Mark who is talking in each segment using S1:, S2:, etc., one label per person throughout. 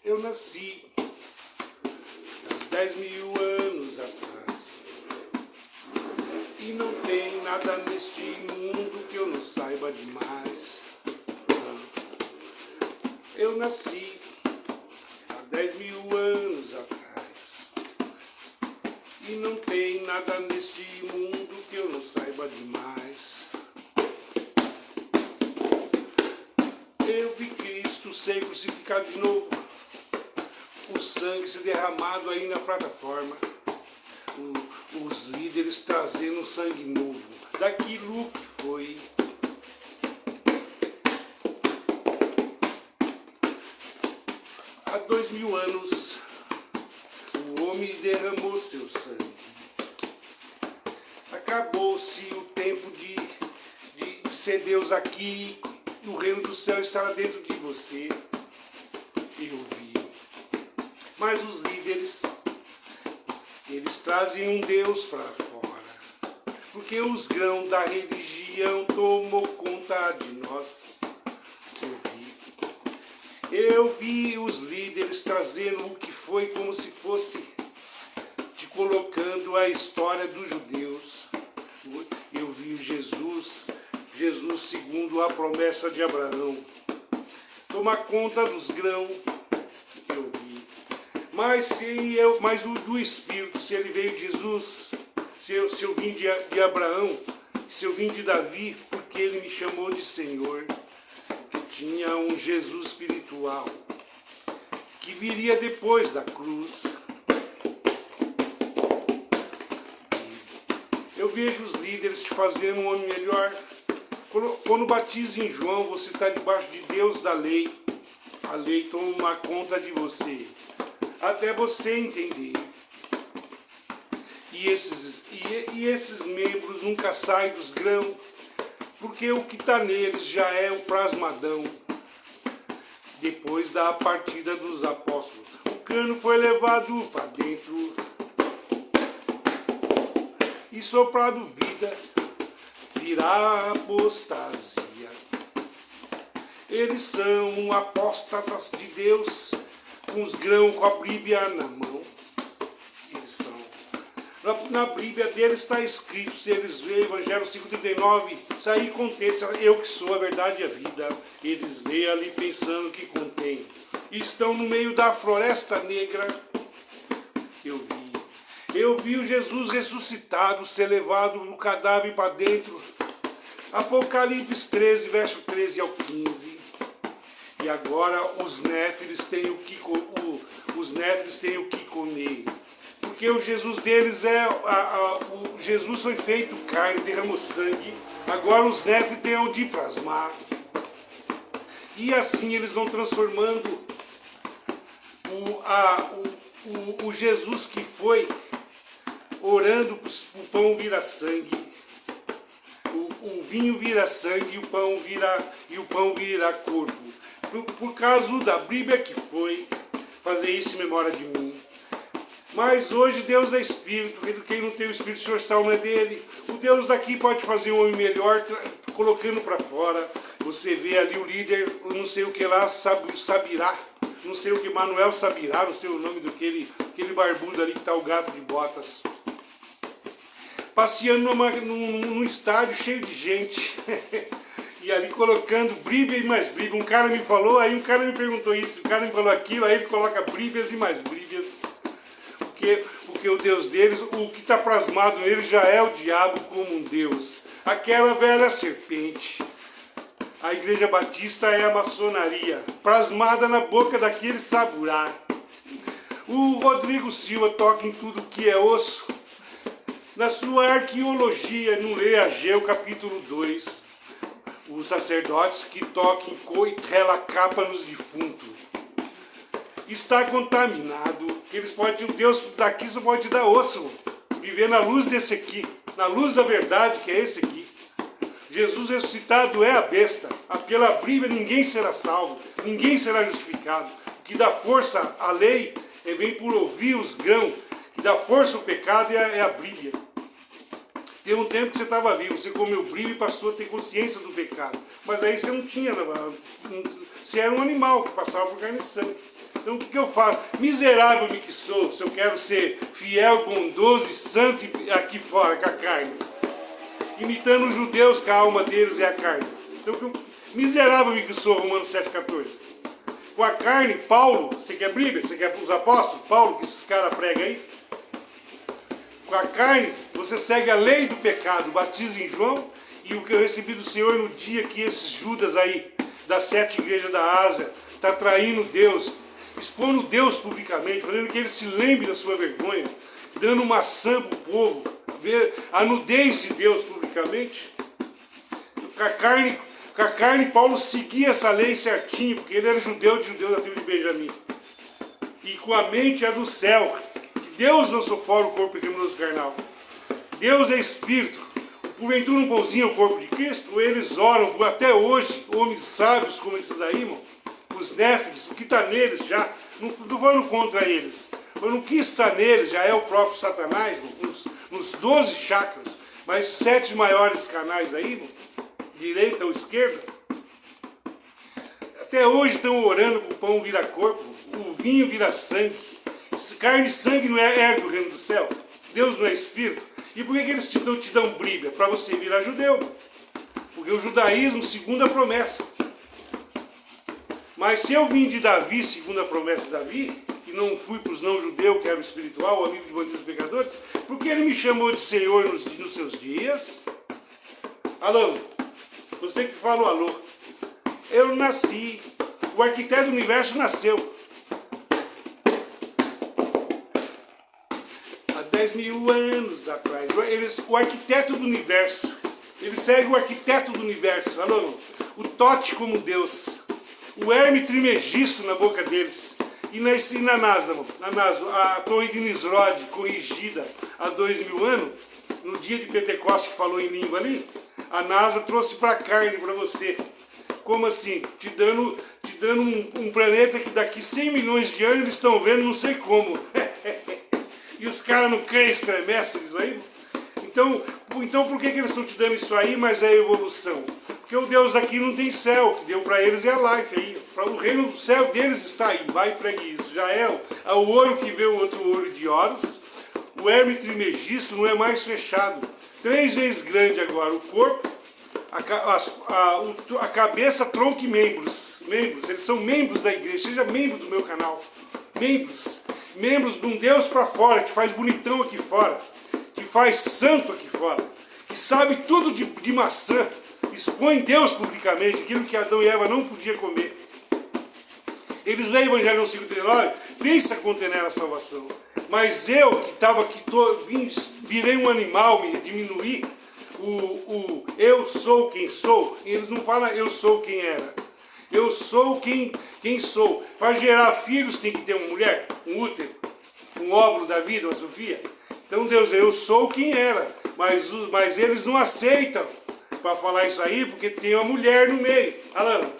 S1: Eu nasci há 10.000 anos atrás e não tem nada neste mundo que eu não saiba demais. Eu nasci há 10.000 anos atrás e não tem nada neste mundo que eu não saiba demais. Eu vi Cristo ser crucificado de novo, o sangue se derramado aí na plataforma, os líderes trazendo sangue novo daquilo que foi. Há 2.000 anos o homem derramou seu sangue. Acabou-se o tempo de ser Deus aqui, e o reino do céu estará dentro de você. Eu vi. Mas os líderes, eles trazem um Deus para fora, porque os grãos da religião tomou conta de nós. Eu vi os líderes trazendo o que foi como se fosse te colocando a história dos judeus. Eu vi Jesus segundo a promessa de Abraão, tomar conta dos grãos. Eu vi. Mas o do Espírito, se ele veio de Jesus, se eu vim de Abraão, se eu vim de Davi, porque ele me chamou de Senhor, que tinha um Jesus espiritual, que viria depois da cruz. Eu vejo os líderes te fazendo um homem melhor. Quando batiza em João, você está debaixo de Deus da lei. A lei toma conta de você, até você entender. E esses membros nunca saem dos grãos, porque o que está neles já é o plasmadão. Depois da partida dos apóstolos, o cano foi levado para dentro e soprado vida, virá apostasia. Eles são apóstatas de Deus, com os grãos, com a Bíblia na mão. Eles são. Na Bíblia deles está escrito, se eles veem Evangelho 5,39, isso aí contém, eu que sou a verdade e a vida. Eles veem ali pensando que contém. Estão no meio da floresta negra. Eu vi o Jesus ressuscitado ser levado no cadáver para dentro. Apocalipse 13, verso 13 ao 15. E agora os néfiles têm o que comer. Porque o Jesus deles o Jesus foi feito carne, derramou sangue. Agora os néfiles têm onde plasmar. E assim eles vão transformando o Jesus que foi orando para o pão virar sangue. O vinho vira sangue e o pão vira corpo. Por causa da Bíblia que foi fazer isso em memória de mim. Mas hoje Deus é Espírito, quem não tem o Espírito, o Senhor está não é dele. O Deus daqui pode fazer um homem melhor, colocando para fora. Você vê ali o líder, não sei o que lá, Sabirá, não sei o que, Manuel Sabirá, não sei o nome daquele barbudo ali que está o gato de botas. Passeando num estádio cheio de gente. E ali colocando Bíblia e mais Bíblia. Um cara me falou, aí um cara me perguntou isso, o cara me falou aquilo, aí ele coloca Bíblias e mais Bíblias. Porque o Deus deles, o que está plasmado nele já é o diabo como um Deus. Aquela velha serpente. A Igreja Batista é a maçonaria, plasmada na boca daquele saburá. O Rodrigo Silva toca em tudo que é osso. Na sua arqueologia, no lê Ageu capítulo 2, os sacerdotes que tocam e rela capa nos defuntos. Está contaminado. O Deus daqui só pode dar osso. Viver na luz desse aqui, na luz da verdade que é esse aqui. Jesus ressuscitado é a besta. Pela Bíblia ninguém será salvo, ninguém será justificado. O que dá força à lei vem por ouvir os grãos. O que dá força ao pecado é a Bíblia. Tem um tempo que você estava vivo, você comeu brilho e passou a ter consciência do pecado. Mas aí você não tinha, você era um animal que passava por carne e sangue. Então o que eu faço? Miserável-me que sou, se eu quero ser fiel, bondoso e santo aqui fora, com a carne. Imitando os judeus, que a alma deles é a carne. Então, miserável-me que sou, Romanos 7,14. Com a carne, Paulo, você quer Bíblia? Você quer os apóstolos? Paulo, que esses caras pregam aí? Com a carne, você segue a lei do pecado, batiza em João, e o que eu recebi do Senhor no dia que esses Judas aí, das 7 igrejas da Ásia, está traindo Deus, expondo Deus publicamente, fazendo que ele se lembre da sua vergonha, dando maçã para o povo, ver a nudez de Deus publicamente. Com a carne, Paulo seguia essa lei certinho, porque ele era judeu de judeus da tribo de Benjamim. E com a mente é do céu. Deus lançou fora o corpo pecaminoso carnal. Deus é espírito. Porventura um pãozinho é o corpo de Cristo? Eles oram até hoje, homens sábios como esses aí, irmão, os néfiles, o que está neles já, não estou falando contra eles, mas o que está neles já é o próprio Satanás, irmão, nos 12 chakras, mas 7 maiores canais aí, irmão, direita ou esquerda, até hoje estão orando para o pão virar corpo, o vinho vira sangue. Carne e sangue não é do reino do céu. Deus não é espírito. E por que eles te dão briga? Para você virar judeu. Porque o judaísmo, segundo a promessa. Mas se eu vim de Davi, segundo a promessa de Davi, e não fui para os não-judeus, que era o espiritual, o amigo de bandidos e pecadores, por que ele me chamou de Senhor nos seus dias? Alô? Você que fala o alô. Eu nasci. O arquiteto do universo nasceu. 10.000 anos atrás. O arquiteto do universo. Ele segue o arquiteto do universo. Alô? O Tote como Deus. O Herme Trimegisto na boca deles. E na NASA, a torre de Nisrod, corrigida há 2.000 anos, no dia de Pentecostes que falou em língua ali, a NASA trouxe para a carne para você. Como assim? Te dando um planeta que daqui 100 milhões de anos eles estão vendo, não sei como. E os caras não creem, estremecem isso aí? Então por que eles estão te dando isso aí, mas é a evolução? Porque o Deus daqui não tem céu, o que deu para eles é a life aí. O reino do céu deles está aí, vai e pregue isso. Já é o ouro que vê o outro ouro de Horus. O Herme Trimegisto não é mais fechado. 3 vezes grande agora o corpo, a cabeça, tronco e membros. Eles são membros da igreja, seja membro do meu canal. Membros de um Deus para fora, que faz bonitão aqui fora, que faz santo aqui fora, que sabe tudo de maçã, expõe Deus publicamente, aquilo que Adão e Eva não podiam comer. Eles leem o Evangelho no 5,39, pensa contener a salvação. Mas eu, que estava aqui, virei um animal, me diminuí, eu sou quem sou, eles não falam eu sou quem era. Eu sou quem sou. Para gerar filhos tem que ter uma mulher, um útero, um óvulo da vida, uma Sofia. Então Deus, eu sou quem era. Mas eles não aceitam para falar isso aí, porque tem uma mulher no meio. Alano,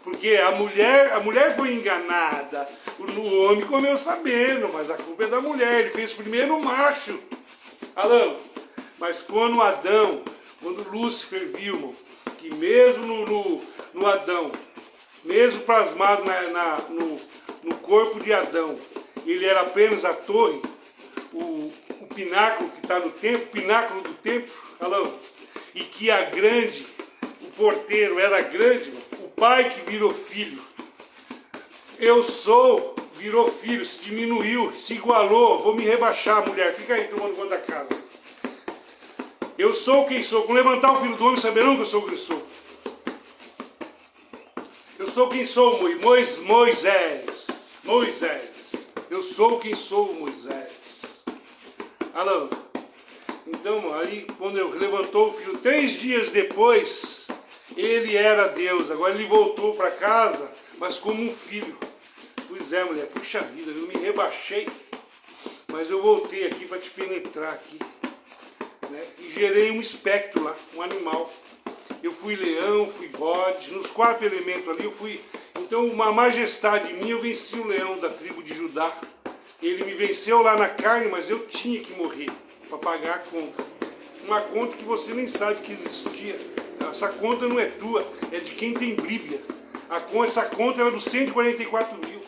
S1: porque a mulher foi enganada. O homem comeu sabendo, mas a culpa é da mulher. Ele fez primeiro o macho. Alano, mas quando Lúcifer viu, irmão, que mesmo no Adão, mesmo plasmado no corpo de Adão, ele era apenas a torre, o pináculo que está no templo, o pináculo do templo, e que o porteiro era grande, o pai que virou filho, virou filho, se diminuiu, se igualou, vou me rebaixar, mulher, fica aí tomando conta da casa. Eu sou quem sou, com levantar o filho do homem, saberão que eu sou quem sou. Eu sou quem sou, Moisés. Eu sou quem sou, Moisés. Alô? Então, aí, quando eu levantou o filho, 3 dias depois, ele era Deus. Agora ele voltou para casa, mas como um filho. Pois é, mulher, puxa vida, eu me rebaixei. Mas eu voltei aqui para te penetrar aqui. Né? E gerei um espectro lá, um animal. Eu fui leão, fui bode, nos 4 elementos ali eu fui. Então, uma majestade minha, eu venci o leão da tribo de Judá. Ele me venceu lá na carne, mas eu tinha que morrer para pagar a conta. Uma conta que você nem sabe que existia. Essa conta não é tua, é de quem tem Bíblia. Essa conta era dos 144 mil.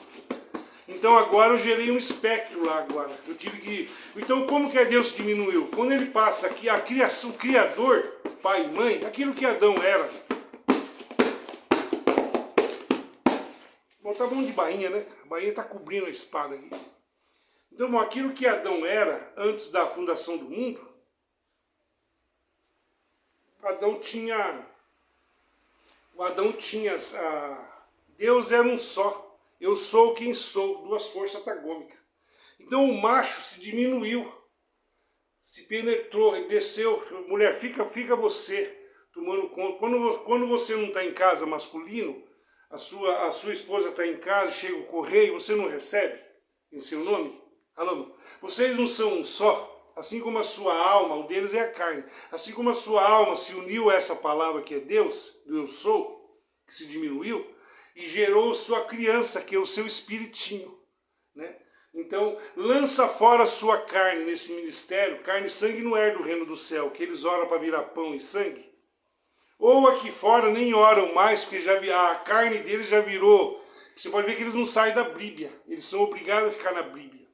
S1: Então agora eu gerei um espectro lá agora. Eu tive que... Então como que Deus diminuiu? Quando ele passa aqui, a criação, o Criador, pai e mãe, aquilo que Adão era. Bom, tá bom de bainha, né? A bainha tá cobrindo a espada aqui. Então, aquilo que Adão era antes da fundação do mundo, Deus era um só. Eu sou quem sou, duas forças antagônicas. Então o macho se diminuiu, se penetrou, ele desceu. Mulher, fica você tomando conta. Quando você não está em casa masculino, a sua esposa está em casa, chega o correio, você não recebe em seu nome? Alô? Vocês não são um só? Assim como a sua alma, o deles é a carne. Assim como a sua alma se uniu a essa palavra que é Deus, do eu sou, que se diminuiu, e gerou sua criança, que é o seu espiritinho, né? Então, lança fora a sua carne nesse ministério. Carne e sangue não é do reino do céu, que eles oram para virar pão e sangue. Ou aqui fora nem oram mais, porque a carne deles já virou. Você pode ver que eles não saem da Bíblia. Eles são obrigados a ficar na Bíblia.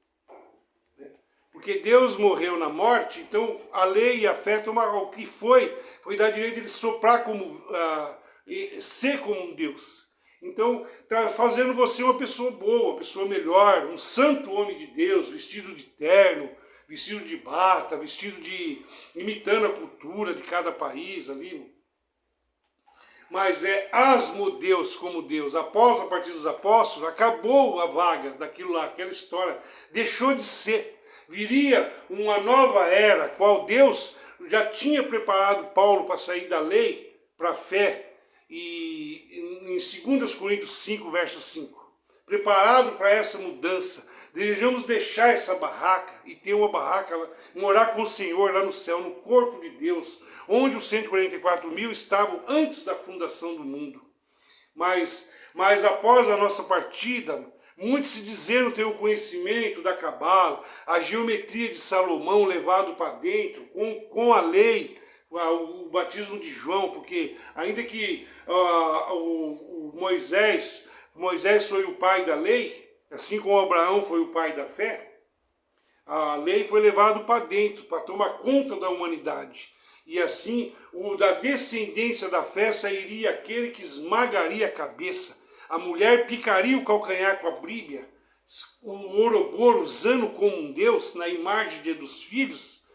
S1: Porque Deus morreu na morte, então a lei e a fé tomaram o que foi dar direito de soprar como, ser como um Deus. Então, tá fazendo você uma pessoa boa, uma pessoa melhor, um santo homem de Deus, vestido de terno, vestido de bata, imitando a cultura de cada país ali. Mas asmo-Deus como Deus. Após a partir dos apóstolos, acabou a vaga daquilo lá, aquela história, deixou de ser. Viria uma nova era, qual Deus já tinha preparado Paulo para sair da lei para a fé, e em 2 Coríntios 5, verso 5. Preparado para essa mudança, desejamos deixar essa barraca e ter uma barraca, morar com o Senhor lá no céu, no corpo de Deus, onde os 144 mil estavam antes da fundação do mundo. Mas após a nossa partida, muitos se dizendo ter o conhecimento da Cabala, a geometria de Salomão levado para dentro, com a lei, o batismo de João, porque ainda que o Moisés foi o pai da lei, assim como Abraão foi o pai da fé, a lei foi levada para dentro, para tomar conta da humanidade. E assim, da descendência da fé sairia aquele que esmagaria a cabeça. A mulher picaria o calcanhar com a Bíblia, o Ouroboros usando como um Deus, na imagem dos filhos,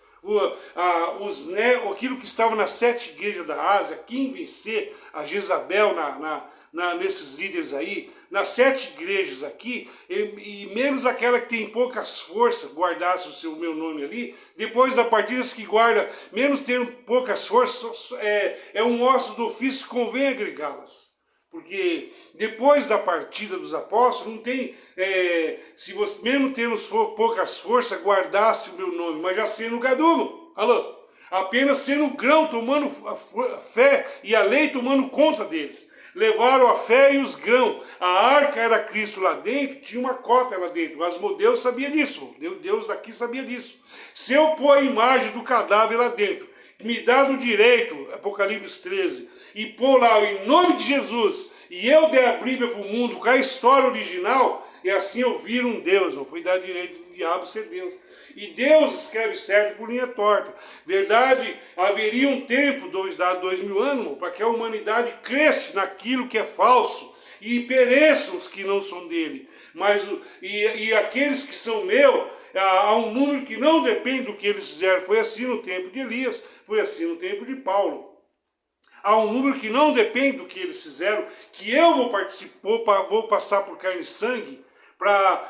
S1: aquilo que estava nas 7 igrejas da Ásia, quem vencer a Jezabel nesses líderes aí, nas 7 igrejas aqui, e menos aquela que tem poucas forças, guardasse o meu nome ali, depois da partida que guarda, menos tendo poucas forças, é um osso do ofício, convém agregá-las. Porque depois da partida dos apóstolos, não tem, se você, mesmo tendo poucas forças, guardasse o meu nome, mas já sendo gadumo, alô? Apenas sendo grão, tomando a fé e a lei tomando conta deles. Levaram a fé e os grãos. A arca era Cristo lá dentro, tinha uma cópia lá dentro. Mas Deus sabia disso, Deus daqui sabia disso. Se eu pôr a imagem do cadáver lá dentro, me dá o direito, Apocalipse 13, e pôr lá em nome de Jesus, e eu der a Bíblia para o mundo com a história original, e assim eu viro um Deus, não foi dar direito do diabo ser Deus. E Deus escreve certo por linha torta. Verdade, haveria um tempo, 2000 anos, para que a humanidade cresça naquilo que é falso, e pereçam os que não são dele. E aqueles que são meus, há um número que não depende do que eles fizeram. Foi assim no tempo de Elias, foi assim no tempo de Paulo. Há um número que não depende do que eles fizeram, que eu vou participar, vou passar por carne e sangue para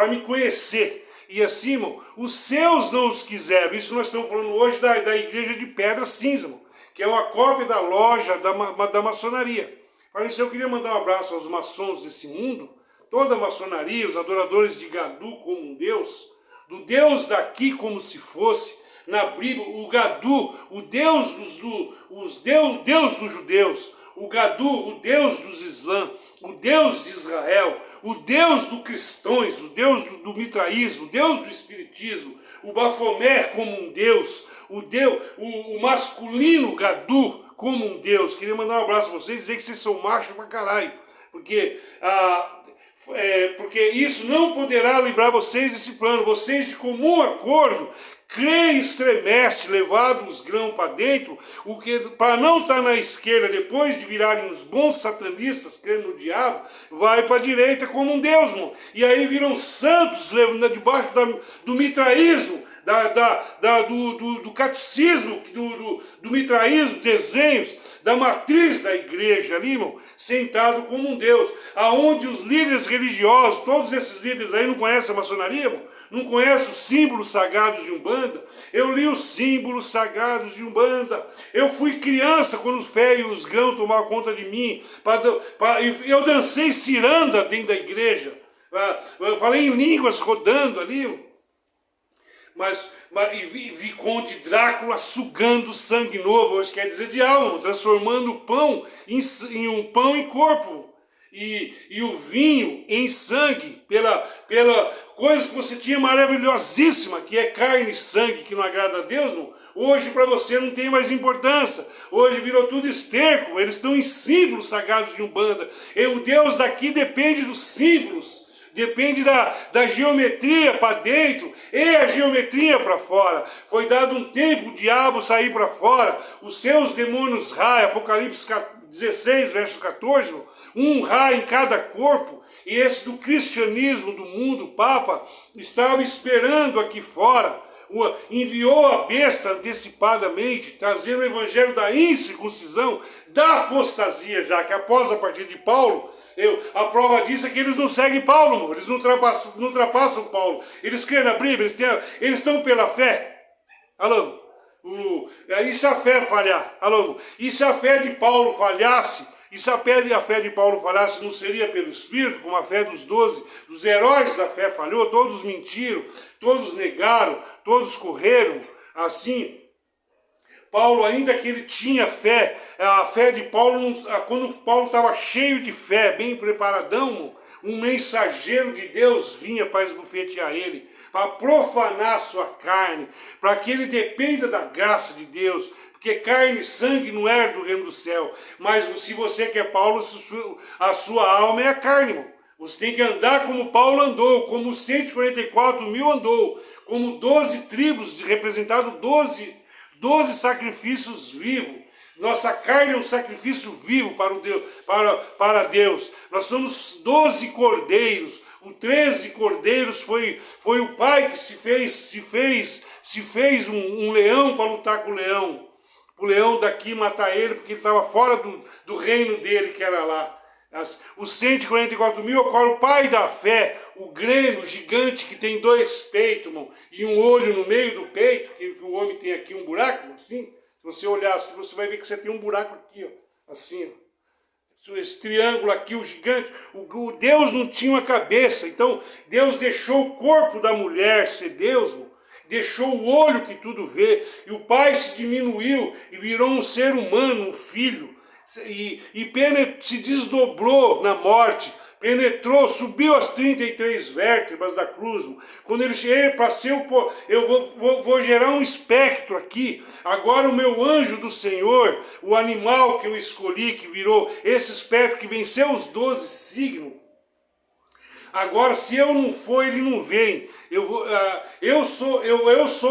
S1: me conhecer. E assim, irmão, os seus não os quiseram. Isso nós estamos falando hoje da igreja de Pedra Cinza, irmão, que é uma cópia da loja da maçonaria. Para isso eu queria mandar um abraço aos maçons desse mundo, toda a maçonaria, os adoradores de Gadu como um Deus, do Deus daqui como se fosse, na Bíblia, o Gadu, o Deus Deus dos judeus, o Gadu, o Deus dos islãs, o Deus de Israel, o Deus dos cristãos, o Deus do mitraísmo, o Deus do espiritismo, o Bafomé como um Deus, o masculino Gadu como um Deus. Queria mandar um abraço a vocês e dizer que vocês são machos pra caralho, porque porque isso não poderá livrar vocês desse plano. Vocês de comum acordo creem e estremece, levado os grãos para dentro, para não estar na esquerda, depois de virarem os bons satanistas, crendo no diabo, vai para a direita como um Deus, mano. E aí viram santos debaixo do mitraísmo, do catecismo, do mitraísmo, desenhos, da matriz da igreja ali, irmão, sentado como um Deus, aonde os líderes religiosos, todos esses líderes aí não conhecem a maçonaria, irmão? Não conhece os símbolos sagrados de Umbanda? Eu li os símbolos sagrados de Umbanda. Eu fui criança quando os fé e os grãos tomaram conta de mim. Eu dancei ciranda dentro da igreja. Eu falei em línguas rodando ali. E vi Conde Drácula sugando sangue novo, hoje quer dizer de alma, transformando o pão em um pão em corpo. E o vinho em sangue, pela coisa que você tinha maravilhosíssima, que é carne e sangue, que não agrada a Deus, não? Hoje para você não tem mais importância. Hoje virou tudo esterco, eles estão em símbolos sagrados de Umbanda. E o Deus daqui depende dos símbolos, depende da geometria para dentro e a geometria para fora. Foi dado um tempo o diabo sair para fora, os seus demônios raia, Apocalipse 16, verso 14, um raio em cada corpo. E esse do cristianismo do mundo, o Papa, estava esperando aqui fora, enviou a besta antecipadamente, trazendo o evangelho da incircuncisão, da apostasia já, que após a partir de Paulo, a prova disso é que eles não seguem Paulo, eles não ultrapassam Paulo, eles creem na Bíblia, eles estão pela fé. Alô? E se a fé falhar? Alô? E se a fé de Paulo falhasse? E se a fé de Paulo falhasse, não seria pelo Espírito, como a fé dos 12, dos heróis da fé falhou, todos mentiram, todos negaram, todos correram, assim. Paulo, ainda que ele tinha fé, a fé de Paulo, quando Paulo estava cheio de fé, bem preparadão, um mensageiro de Deus vinha para esbofetear ele, para profanar a sua carne, para que ele dependa da graça de Deus, porque carne e sangue não é do reino do céu. Mas se você quer Paulo, a sua alma é a carne, irmão. Você tem que andar como Paulo andou, como 144 mil andou, como 12 tribos, representado 12 sacrifícios vivos. Nossa carne é um sacrifício vivo para Deus. Nós somos 12 cordeiros. O 13 cordeiros foi o pai que se fez um leão para lutar com o leão. O leão daqui matar ele porque ele estava fora do reino dele, que era lá. Os 144 mil, o pai da fé, o grêmio gigante que tem 2 peitos, irmão, e um olho no meio do peito, que o homem tem aqui um buraco, assim. Se você olhar assim, você vai ver que você tem um buraco aqui, ó, assim, ó. Esse triângulo aqui, o gigante, o Deus não tinha uma cabeça, então Deus deixou o corpo da mulher ser Deus, irmão. Deixou o olho que tudo vê, e o pai se diminuiu e virou um ser humano, um filho, e se desdobrou na morte, penetrou, subiu as 33 vértebras da cruz. Quando ele chega para ser eu vou gerar um espectro aqui. Agora o meu anjo do Senhor, o animal que eu escolhi, que virou esse espectro que venceu os 12 signos. Agora, se eu não for, ele não vem. Eu sou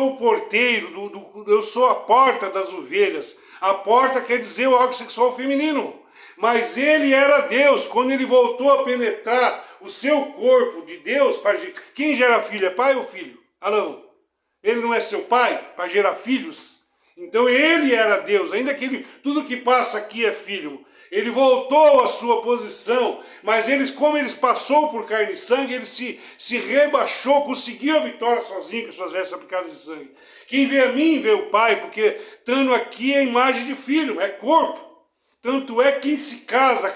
S1: o porteiro, eu sou a porta das ovelhas. A porta quer dizer o órgão sexual feminino. Mas ele era Deus. Quando ele voltou a penetrar o seu corpo de Deus, quem gera filho é pai ou filho? Alão, ele não é seu pai para gerar filhos? Então ele era Deus, ainda que tudo que passa aqui é filho. Ele voltou à sua posição, mas como eles passou por carne e sangue, ele se rebaixou, conseguiu a vitória sozinho com suas vestes aplicadas de sangue. Quem vê a mim vê o Pai, porque estando aqui é a imagem de filho, é corpo. Tanto é que quem se casa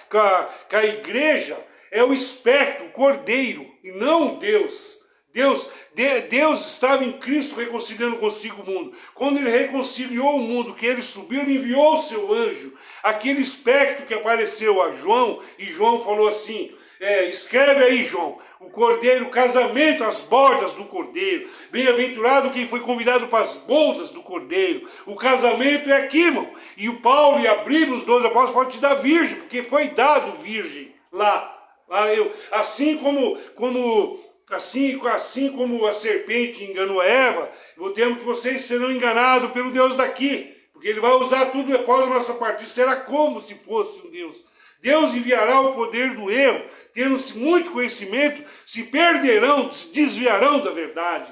S1: com a igreja é o espectro, o cordeiro, e não Deus. Deus estava em Cristo reconciliando consigo o mundo. Quando ele reconciliou o mundo, que ele subiu, ele enviou o seu anjo, aquele espectro que apareceu a João, e João falou assim, escreve aí, João, o cordeiro, o casamento às bordas do cordeiro, bem-aventurado quem foi convidado para as bodas do cordeiro, o casamento é aqui, irmão, e o Paulo e a Bíblia, os 12 apóstolos, pode te dar virgem, porque foi dado virgem lá, Assim como a serpente enganou a Eva, eu temo que vocês serão enganados pelo Deus daqui, porque ele vai usar tudo após a nossa partida, será como se fosse um Deus. Deus enviará o poder do erro, tendo-se muito conhecimento, se perderão, se desviarão da verdade.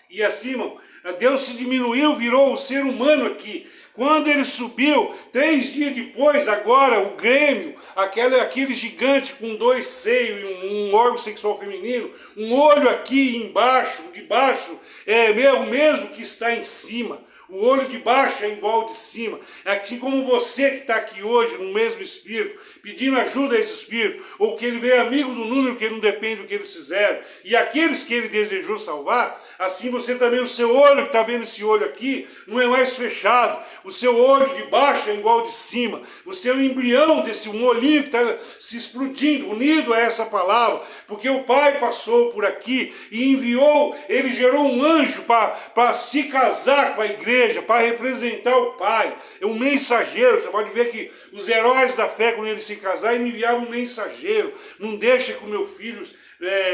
S1: E assim, irmão, Deus se diminuiu, virou o ser humano aqui. Quando ele subiu, 3 dias depois, agora, o Grêmio, aquele gigante com 2 seios e um órgão sexual feminino, um olho aqui embaixo, de baixo, é o mesmo que está em cima. O olho de baixo é igual ao de cima. Assim como você que está aqui hoje no mesmo espírito, pedindo ajuda a esse espírito, ou que ele veio amigo do número que não depende do que eles fizeram, e aqueles que ele desejou salvar, assim você também, o seu olho que está vendo esse olho aqui, não é mais fechado. O seu olho de baixo é igual ao de cima. Você é o embrião desse um olhinho que está se explodindo, unido a essa palavra, porque o Pai passou por aqui e enviou, ele gerou um anjo para se casar com a igreja, para representar o Pai. É um mensageiro. Você pode ver que os heróis da fé, quando eles se casaram, ele enviava um mensageiro. Não deixa que o meu filho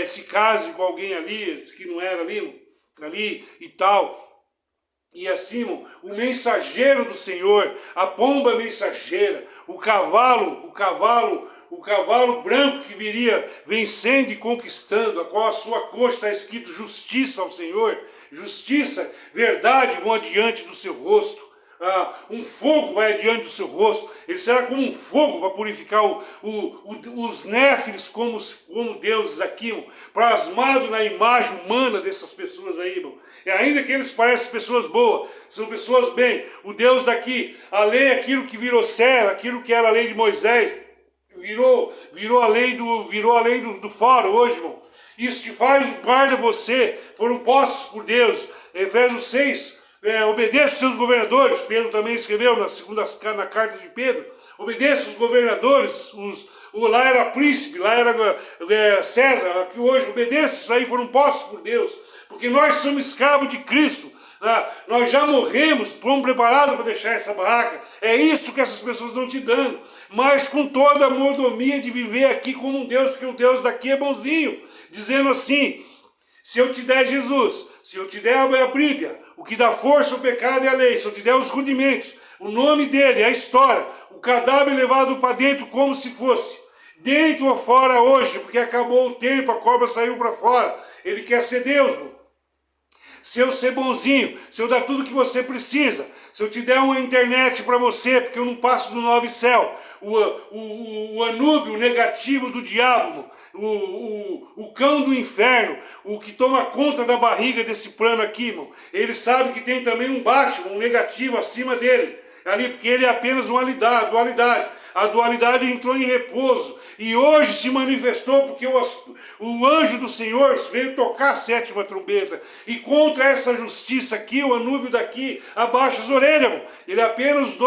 S1: se case com alguém ali, que não era ali e tal. E assim, o mensageiro do Senhor, a pomba mensageira, o cavalo branco que viria vencendo e conquistando, a qual a sua coxa está escrito justiça ao Senhor, justiça, verdade vão adiante do seu rosto. Um fogo vai adiante do seu rosto, ele será como um fogo para purificar os néfiles como deuses aqui, plasmado na imagem humana dessas pessoas aí, irmão. E ainda que eles parecem pessoas boas, são pessoas bem, o Deus daqui, a lei, aquilo que virou César, aquilo que era a lei de Moisés, virou a lei do faro hoje, irmão. Isso que faz, guarda você, foram postos por Deus. Efésios 6, obedeça os seus governadores. Pedro também escreveu na carta de Pedro. Obedeça os governadores. Lá era príncipe, lá era César. Aqui hoje, obedeça, isso aí foram postos por Deus. Porque nós somos escravos de Cristo. Nós já morremos, fomos preparados para deixar essa barraca. É isso que essas pessoas estão te dando. Mas com toda a mordomia de viver aqui como um Deus, porque o Deus daqui é bonzinho. Dizendo assim, se eu te der Jesus, se eu te der a Bíblia, o que dá força ao pecado é a lei, se eu te der os rudimentos, o nome dele, a história, o cadáver levado para dentro como se fosse, dentro ou fora hoje, porque acabou o tempo, a cobra saiu para fora, ele quer ser Deus, mano. Se eu ser bonzinho, se eu dar tudo que você precisa, se eu te der uma internet para você, porque eu não passo do 9 céu, o anúbio negativo do diabo, o cão do inferno, o que toma conta da barriga desse plano aqui, irmão, ele sabe que tem também um Batman, um negativo acima dele, ali, porque ele é apenas uma dualidade. A dualidade entrou em repouso e hoje se manifestou porque o anjo do Senhor veio tocar a 7ª trombeta. E contra essa justiça aqui, o anúbio daqui, abaixa as orelhas, irmão. Ele é apenas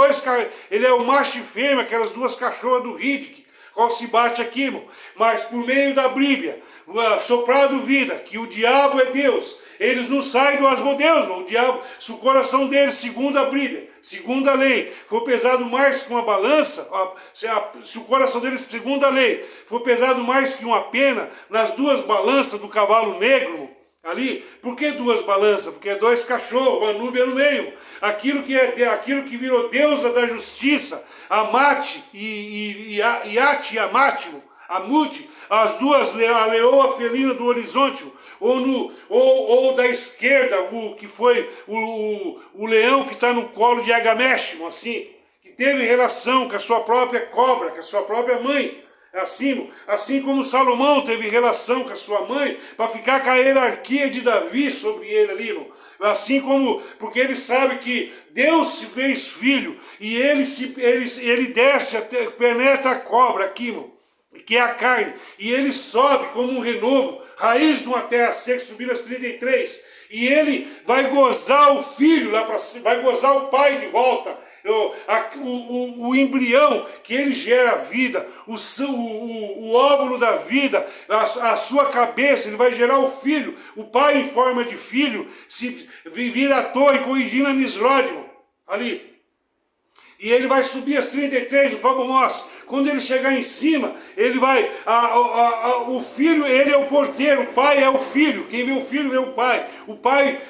S1: ele é o macho e fêmea, aquelas 2 cachorras do Riddick, qual se bate aqui, irmão. Mas por meio da Bíblia, soprado vida, que o diabo é Deus, eles não saem do Asmodeus, irmão. O diabo, se o coração deles, segundo a Bíblia, segundo a lei, for pesado mais que uma balança, se o coração deles, segundo a lei, for pesado mais que uma pena, nas 2 balanças do cavalo negro, ali, por que 2 balanças? Porque é 2 cachorros, uma nuvem no meio. Aquilo que virou deusa da justiça, Amate e Amute, as 2, a leoa felina do horizonte, ou da esquerda, que foi o leão que está no colo de Agamemnon, assim, que teve relação com a sua própria cobra, com a sua própria mãe. Assim como Salomão teve relação com a sua mãe, para ficar com a hierarquia de Davi sobre ele ali, irmão. Assim como, porque ele sabe que Deus se fez filho, e ele desce, penetra a cobra aqui, irmão, que é a carne, e ele sobe como um renovo, raiz de uma terra seca, subir as 33, e ele vai gozar o filho lá para cima, vai gozar o pai de volta, o embrião que ele gera a vida, o óvulo da vida, a sua cabeça, ele vai gerar o filho, o pai em forma de filho, se vir à torre corrigindo a Nisrod, ali. E ele vai subir as 33, o Fábio mostra, Quando ele chegar em cima, ele vai, o filho, ele é o porteiro, o pai é o filho, quem vê o filho vê o pai. O pai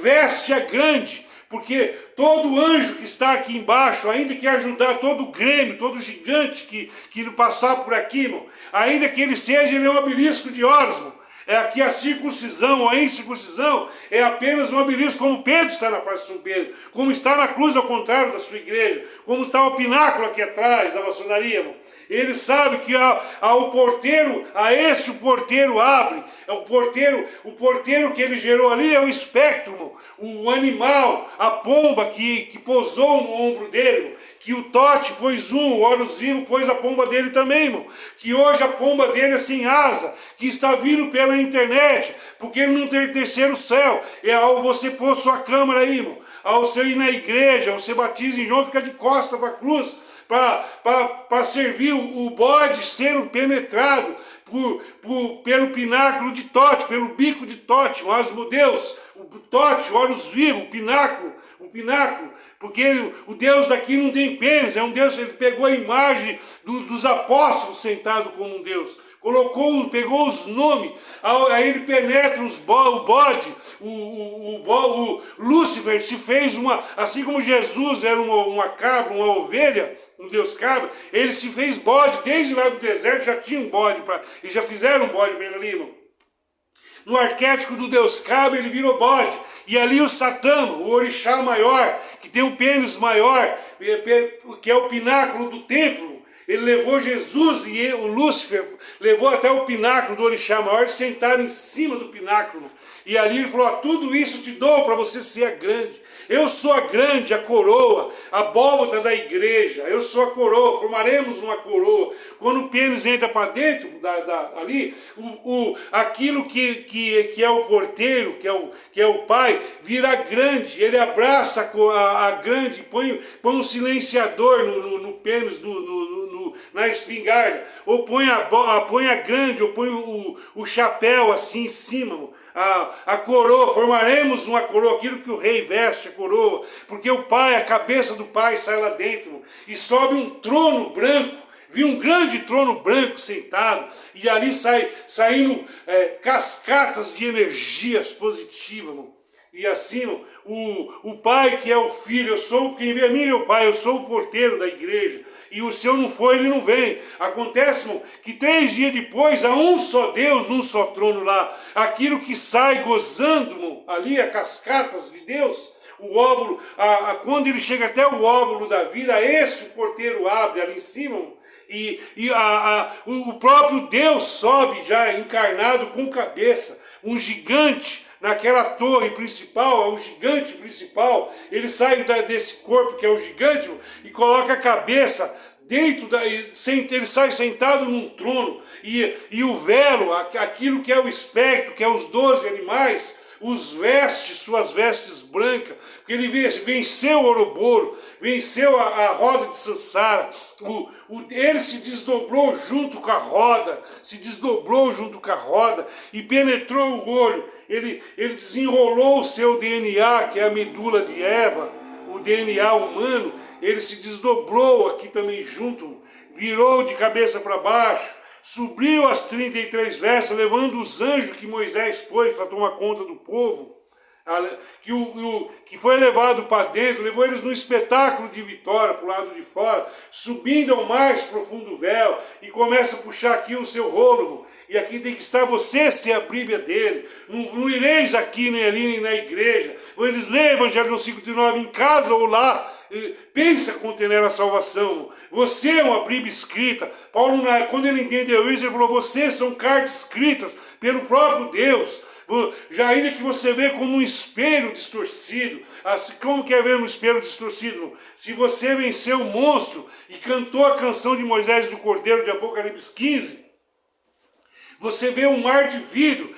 S1: veste a grande, porque todo anjo que está aqui embaixo, ainda que ajudar todo o Grêmio, todo gigante que passar por aqui, irmão, ainda que ele é um obelisco de Horus, irmão. É aqui a circuncisão, a incircuncisão, é apenas um obelisco, como Pedro está na Praça de São Pedro, como está na cruz ao contrário da sua igreja, como está o pináculo aqui atrás da maçonaria, irmão. Ele sabe que ao porteiro, a esse o porteiro abre, é o porteiro que ele gerou ali é o espectro, irmão, o animal, a pomba que pousou no ombro dele, irmão. Que o Tote pôs o Horus Vivo pôs a pomba dele também, irmão. Que hoje a pomba dele é sem asa, que está vindo pela internet, porque ele não tem terceiro céu. É ao você pôr sua câmera aí, irmão. Ao você ir na igreja, você batiza em João, fica de costa para a cruz, para servir o bode sendo penetrado pelo pináculo de Tote, pelo bico de Tote, o Asmodeus, o Tote, o Horus Vivo, o pináculo, porque o Deus daqui não tem pênis, é um Deus, ele pegou a imagem dos apóstolos sentado como um Deus, pegou os nomes, aí ele penetra o bode, o Lúcifer se fez assim como Jesus era uma cabra, uma ovelha, um Deus cabra, ele se fez bode, desde lá do deserto já tinha um bode, e já fizeram um bode para ele ali, irmão. No arquétipo do Deus cabra ele virou bode, e ali o Satã, o orixá maior, que tem um pênis maior, que é o pináculo do templo, ele levou Jesus e o Lúcifer levou até o pináculo do orixá maior, eles sentaram em cima do pináculo, e ali ele falou, tudo isso te dou para você ser grande. Eu sou a grande, a coroa, a abóbora da igreja. Eu sou a coroa, formaremos uma coroa. Quando o pênis entra para dentro ali, aquilo que é o porteiro, que é o pai, vira grande. Ele abraça a grande, põe um silenciador no pênis, na espingarda. Ou põe a grande, ou põe o chapéu assim em cima, a coroa, formaremos uma coroa, aquilo que o rei veste, a coroa, porque o pai, a cabeça do pai sai lá dentro, e sobe um trono branco, vi um grande trono branco sentado, e ali saindo cascatas de energias positivas, irmão. E assim, o pai que é o filho, quem vê a mim é o pai, eu sou o porteiro da igreja, e o seu não foi, ele não vem. Acontece, irmão, que 3 dias depois há um só Deus, um só trono lá. Aquilo que sai gozando, irmão, ali, as cascatas de Deus, o óvulo, quando ele chega até o óvulo da vida, esse o porteiro abre ali em cima, irmão, e o próprio Deus sobe já encarnado com cabeça, um gigante. Naquela torre principal, é o gigante principal, ele sai desse corpo que é o gigante e coloca a cabeça dentro ele sai sentado num trono, e o velo, aquilo que é o espectro, que é os 12 animais, os veste, suas vestes brancas, porque ele venceu o Ouroboro, venceu a roda de Sansara, ele se desdobrou junto com a roda, e penetrou o olho, ele desenrolou o seu DNA, que é a medula de Eva, o DNA humano, ele se desdobrou aqui também junto, virou de cabeça para baixo, subiu as 33 vestes, levando os anjos que Moisés pôs para tomar conta do povo, que foi levado para dentro, levou eles no espetáculo de vitória para o lado de fora, subindo ao mais profundo véu, e começa a puxar aqui o seu rolo, e aqui tem que estar você ser a Bíblia dele, não ireis aqui nem ali nem na igreja, eles leem o Evangelho no 5:9 em casa ou lá, pensa conter nela a salvação, você é uma Bíblia escrita. Paulo, quando ele entendeu isso, ele falou, vocês são cartas escritas pelo próprio Deus, já ainda que você vê como um espelho distorcido, assim, como que é ver um espelho distorcido? Se você venceu o monstro e cantou a canção de Moisés e do Cordeiro de Apocalipse 15, você vê um mar de vidro,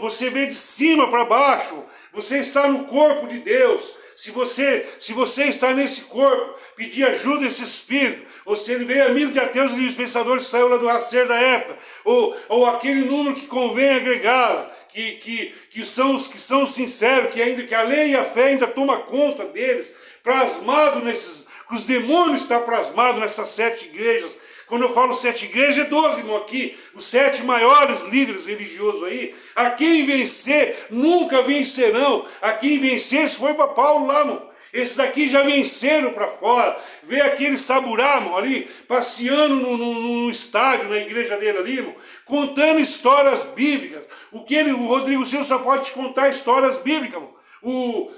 S1: você vê de cima para baixo, você está no corpo de Deus. Se você está nesse corpo, pedir ajuda a esse espírito, ou se ele veio amigo de ateus e livres pensadores que saiu lá do racer da época, ou aquele número que convém agregá-la, que são os que são sinceros, que a lei e a fé ainda toma conta deles, plasmado que os demônios estão plasmados nessas 7 igrejas, Quando eu falo 7 igrejas, é 12, irmão, aqui. Os 7 maiores líderes religiosos aí. A quem vencer, nunca vencerão. A quem vencer, se foi para Paulo lá, irmão. Esses daqui já venceram para fora. Vê aquele Saburá, irmão, ali, passeando no estádio, na igreja dele ali, irmão, contando histórias bíblicas. O Rodrigo Silva só pode te contar histórias bíblicas, irmão.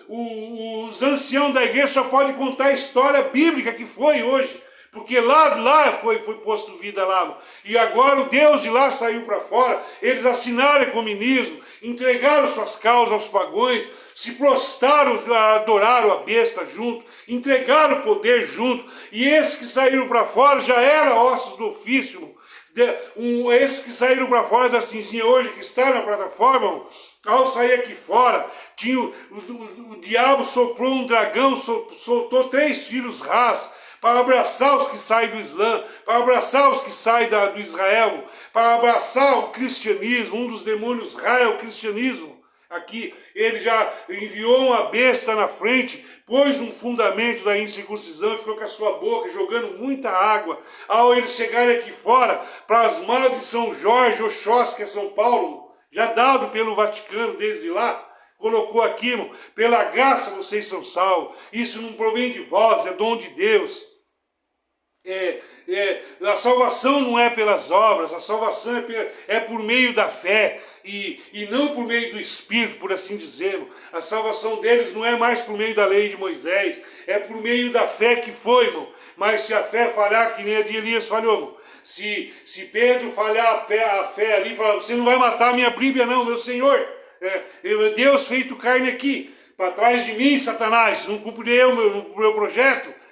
S1: Os anciãos da igreja só podem contar a história bíblica que foi hoje. Porque lá foi posto vida lá. Irmão. E agora o Deus de lá saiu para fora. Eles assinaram o ecumenismo, entregaram suas causas aos pagões, se prostraram, adoraram a besta junto, entregaram o poder junto. E esses que saíram para fora já eram ossos do ofício. Irmão. Esses que saíram para fora da cinzinha hoje, que está na plataforma, irmão, ao sair aqui fora, o diabo soprou um dragão, soltou 3 filhos rás, para abraçar os que saem do Islã, para abraçar os que saem do Israel, para abraçar o cristianismo. Um dos demônios raia o cristianismo. Aqui ele já enviou uma besta na frente, pôs um fundamento da incircuncisão, ficou com a sua boca jogando muita água. Ao eles chegarem aqui fora, para as mãos de São Jorge, Oxóssi, que é São Paulo, já dado pelo Vaticano desde lá, colocou aqui, irmão, pela graça vocês são salvos. Isso não provém de vós, é dom de Deus. A salvação não é pelas obras, a salvação é por meio da fé e não por meio do Espírito, por assim dizer. A salvação deles não é mais por meio da lei de Moisés, é por meio da fé que foi, irmão. Mas se a fé falhar, que nem a de Elias falhou, irmão. Se Pedro falhar a fé ali, falar, você não vai matar a minha Bíblia não, meu Senhor. Deus feito carne aqui, para trás de mim, Satanás, não cumprirei o meu projeto.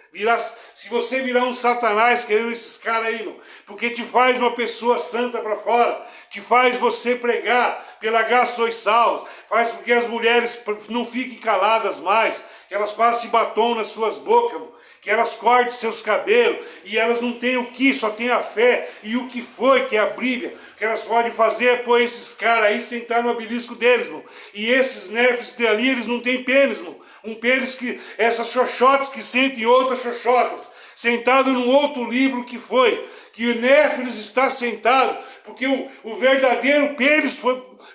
S1: Se você virar um Satanás querendo esses caras aí, irmão, porque te faz uma pessoa santa para fora, te faz você pregar, pela graça sois salvos, faz com que as mulheres não fiquem caladas mais, que elas passem batom nas suas bocas, irmão, que elas cortem seus cabelos, e elas não têm o que, só têm a fé, e o que foi, que é a Bíblia. O que elas podem fazer é pôr esses caras aí sentar no obelisco deles, irmão. E esses nefes dali, eles não têm pênis, irmão. Um pênis que, essas xoxotas que sentem outras xoxotas, sentado num outro livro que foi, que o Néfilis está sentado, porque o verdadeiro pênis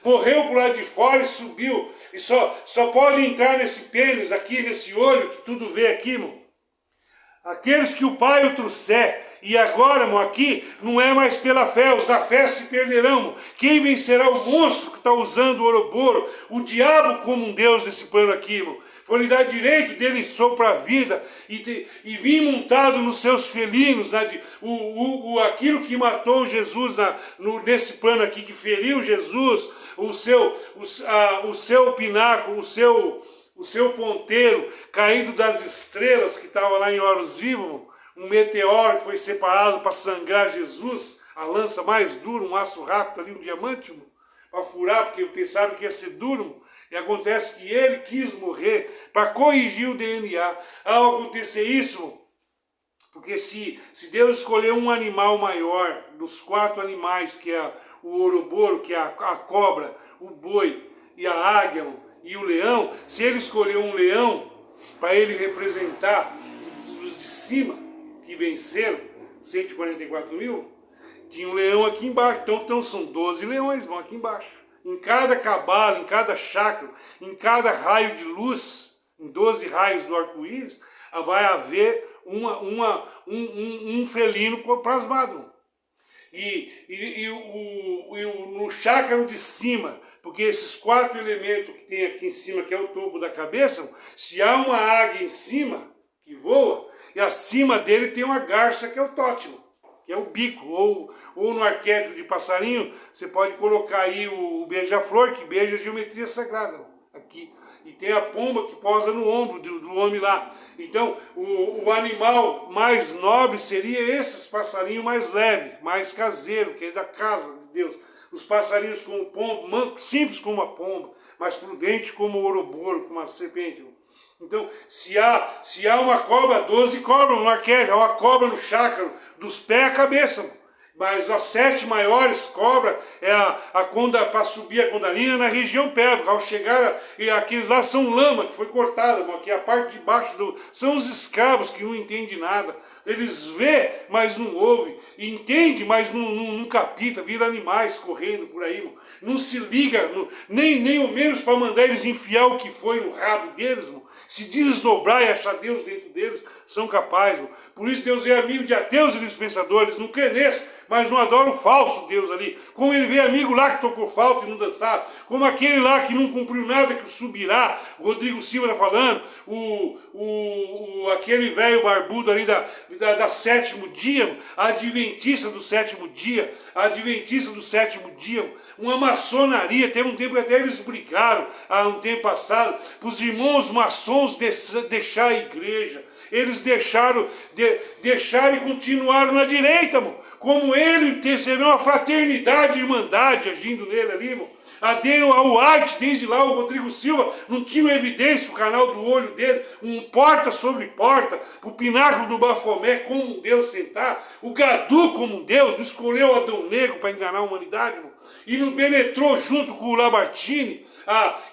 S1: morreu por lá de fora e subiu, e só pode entrar nesse pênis aqui, nesse olho, que tudo vê aqui, irmão. Aqueles que o Pai o trouxer. E agora, irmão, aqui não é mais pela fé, os da fé se perderão. Irmão. Quem vencerá o monstro que está usando o Ouroboro, o diabo como um Deus desse plano aqui, irmão. Foi lhe dar direito dele soprar a vida e vir montado nos seus felinos, aquilo que matou Jesus nesse plano aqui, que feriu Jesus, o seu pináculo, o seu ponteiro caído das estrelas que estava lá em Horus Vivos, um meteoro que foi separado para sangrar Jesus, a lança mais dura, um aço rápido ali, um diamante, para furar, porque pensaram que ia ser duro. E acontece que ele quis morrer para corrigir o DNA. Ao acontecer isso, porque se Deus escolheu um animal maior, dos 4 animais, que é o ouroboro, que é a cobra, o boi e a águia e o leão, se ele escolheu um leão para ele representar os de cima, que venceram, 144 mil, tinha um leão aqui embaixo, então são 12 leões, vão aqui embaixo. Em cada cabalo, em cada chakra, em cada raio de luz, em 12 raios do arco-íris, vai haver um felino plasmado. No chakra de cima, porque esses 4 elementos que tem aqui em cima, que é o topo da cabeça, se há uma águia em cima, que voa, e acima dele tem uma garça, que é o tótimo, que é o bico, ou no arquétipo de passarinho, você pode colocar aí o beija-flor, que beija a geometria sagrada, aqui. E tem a pomba que posa no ombro do homem lá. Então, o animal mais nobre seria esses passarinhos mais leve, mais caseiro, que é da casa de Deus. Os passarinhos como pombo, simples como a pomba, mas prudente como o ouroboro, como a serpente. Então, se há uma cobra, 12 cobras no arquétipo, há uma cobra no chakra, dos pés à cabeça. Mas as 7 maiores cobras é para subir a Kundalini na região pélvica. Ao chegar, e aqueles lá são lama que foi cortada, aqui a parte de baixo são os escravos que não entendem nada. Eles vê, mas não ouvem, entende, mas não capita, vira animais correndo por aí, irmão. Não se liga, nem ao menos para mandar eles enfiar o que foi no rabo deles, irmão. Se desdobrar e achar Deus dentro deles, são capazes, irmão. Por isso Deus é amigo de ateus e dos pensadores, não crê nesse, mas não adora o falso Deus ali. Como ele vê amigo lá que tocou flauta e não dançaram, como aquele lá que não cumpriu nada que o subirá, o Rodrigo Silva está falando, aquele velho barbudo ali da 7º dia, a adventista do 7º dia, uma maçonaria. Teve um tempo que até eles brigaram, há um tempo passado, para os irmãos maçons deixar a igreja. Eles deixaram e continuaram na direita, irmão. Como ele recebeu uma fraternidade, irmandade agindo nele ali, irmão. Aderiram ao White, desde lá o Rodrigo Silva não tinha evidência, o canal do olho dele, um porta sobre porta, o pináculo do Bafomé como um Deus sentar, o Gadu como um Deus, não escolheu Adão Negro para enganar a humanidade, irmão. E não penetrou junto com o Lamartine,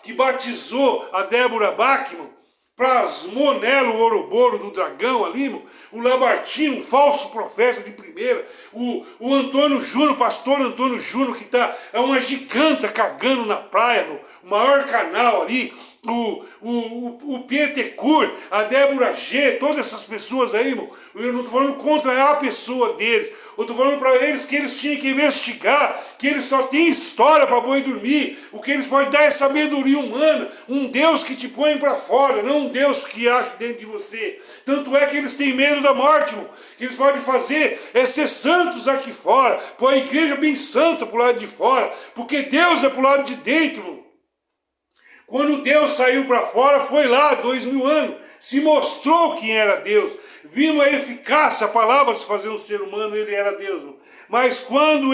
S1: que batizou a Débora Bachmann, plasmou nela o Ouroboro do dragão ali, irmão. O Lamartine, um falso profeta de primeira, o Antônio Júnior, o pastor Antônio Júnior, que é uma giganta cagando na praia, no maior canal ali, o Pietecourt, a Débora G, todas essas pessoas aí, irmão. Eu não estou falando contra a pessoa deles, eu estou falando para eles que eles tinham que investigar, que eles só têm história para boi dormir, o que eles podem dar é sabedoria humana, um Deus que te põe para fora, não um Deus que acha dentro de você. Tanto é que eles têm medo da morte, irmão. O que eles podem fazer é ser santos aqui fora, pôr a igreja bem santa para o lado de fora, porque Deus é para o lado de dentro, irmão. Quando Deus saiu para fora, foi lá, 2000 anos, se mostrou quem era Deus. Vimos a eficácia, a palavra se fazer um ser humano, ele era Deus. Mas quando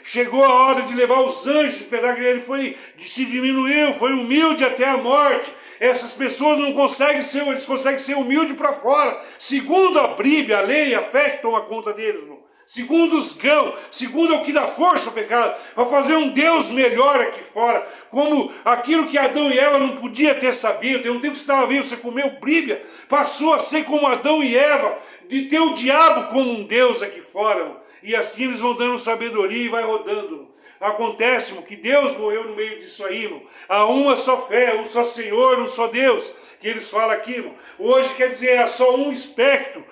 S1: chegou a hora de levar os anjos, ele se diminuiu, foi humilde até a morte. Essas pessoas não conseguem eles conseguem ser humildes para fora. Segundo a Bíblia, a lei, a fé que toma conta deles, irmão. Segundo os grãos, segundo o que dá força ao pecado, para fazer um Deus melhor aqui fora, como aquilo que Adão e Eva não podiam ter sabido. Tem um tempo que você estava vendo, você comeu bríblia, passou a ser como Adão e Eva, de ter o diabo como um Deus aqui fora, irmão. E assim eles vão dando sabedoria e vai rodando, irmão. Acontece, irmão, que Deus morreu no meio disso aí, irmão. Há uma só fé, um só Senhor, um só Deus, que eles falam aqui, irmão. Hoje quer dizer, é só um espectro.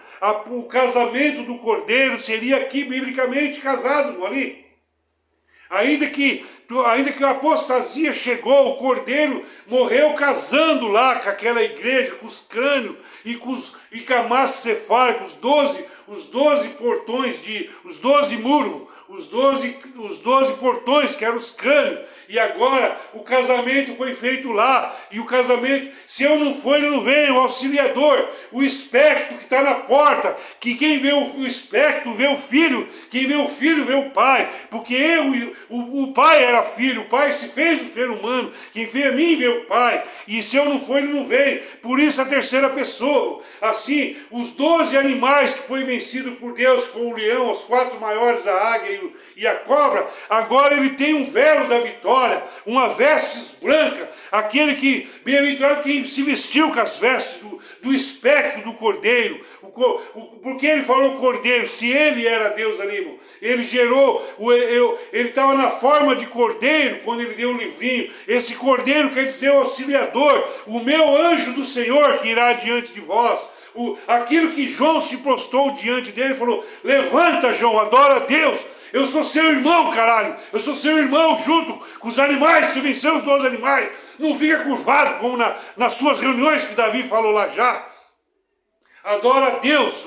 S1: O casamento do cordeiro seria aqui biblicamente casado, irmão, ali. Ainda que a apostasia chegou, o cordeiro morreu casando lá com aquela igreja, com os crânios e com a massa cefálica, os 12 portões, os 12 muros, os 12 portões, que eram os crânios. E agora o casamento foi feito lá. E o casamento, se eu não for, ele não vem. O auxiliador, o espectro que está na porta. Que quem vê o espectro vê o filho. Quem vê o filho vê o pai. Porque o pai era filho. O pai se fez um ser humano. Quem vê a mim vê o pai. E se eu não for, ele não vem. Por isso a terceira pessoa. Assim, os 12 animais que foi vencido por Deus com o leão, os 4 maiores, a águia e a cobra, agora ele tem um velo da vitória, uma vestes branca, aquele que, bem-aventurado quem se vestiu com as vestes do espectro do cordeiro, porque ele falou cordeiro, se ele era Deus ali, irmão, ele gerou, ele estava na forma de cordeiro quando ele deu o livrinho. Esse cordeiro quer dizer o auxiliador, o meu anjo do Senhor que irá diante de vós. Aquilo que João se prostrou diante dele, falou: levanta, João, adora a Deus. Eu sou seu irmão, caralho. Eu sou seu irmão junto com os animais. Se venceu os 12 animais, não fica curvado como nas suas reuniões que Davi falou lá já. Adora a Deus.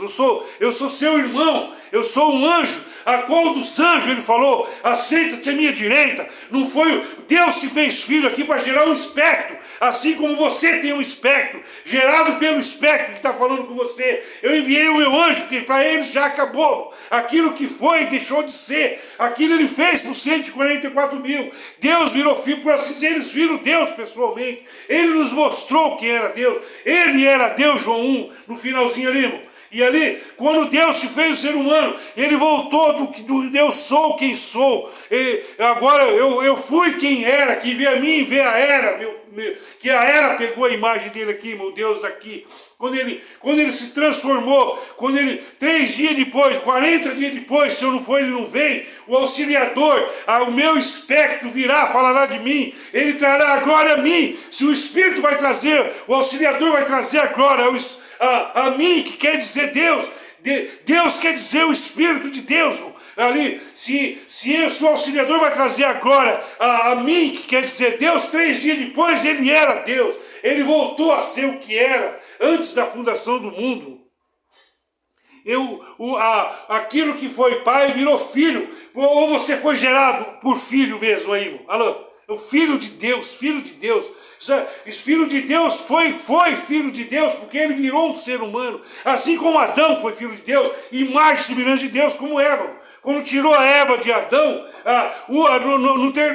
S1: Eu sou seu irmão. Eu sou um anjo. A qual dos anjos ele falou: assenta-te à minha direita. Não foi Deus se fez filho aqui para gerar um espectro, assim como você tem um espectro gerado pelo espectro que está falando com você. Eu enviei o meu anjo, porque para ele já acabou. Aquilo que foi deixou de ser. Aquilo ele fez por 144 mil. Deus virou filho, por assim dizer, eles viram Deus pessoalmente. Ele nos mostrou quem era Deus. Ele era Deus, João 1, no finalzinho ali, irmão. E ali, quando Deus se fez o ser humano, ele voltou do eu sou quem sou. E agora eu fui quem era, que vê a mim, vê a era, que a era pegou a imagem dele aqui, meu Deus daqui. Quando ele se transformou, 3 dias depois, 40 dias depois, se eu não for, ele não vem, o auxiliador, o meu espectro virá, falará de mim, ele trará a glória a mim. Se o Espírito vai trazer, o auxiliador vai trazer a glória a mim, que quer dizer Deus. Deus quer dizer o Espírito de Deus. Ali, se o auxiliador vai trazer a glória a mim, que quer dizer Deus, 3 dias depois ele era Deus. Ele voltou a ser o que era antes da fundação do mundo. Aquilo que foi pai virou filho. Ou você foi gerado por filho mesmo aí, irmão? Alô? O filho de Deus, filho de Deus. Esse filho de Deus foi filho de Deus, porque ele virou um ser humano. Assim como Adão foi filho de Deus, imagem e semelhança de Deus, como Eva. Quando tirou a Eva de Adão,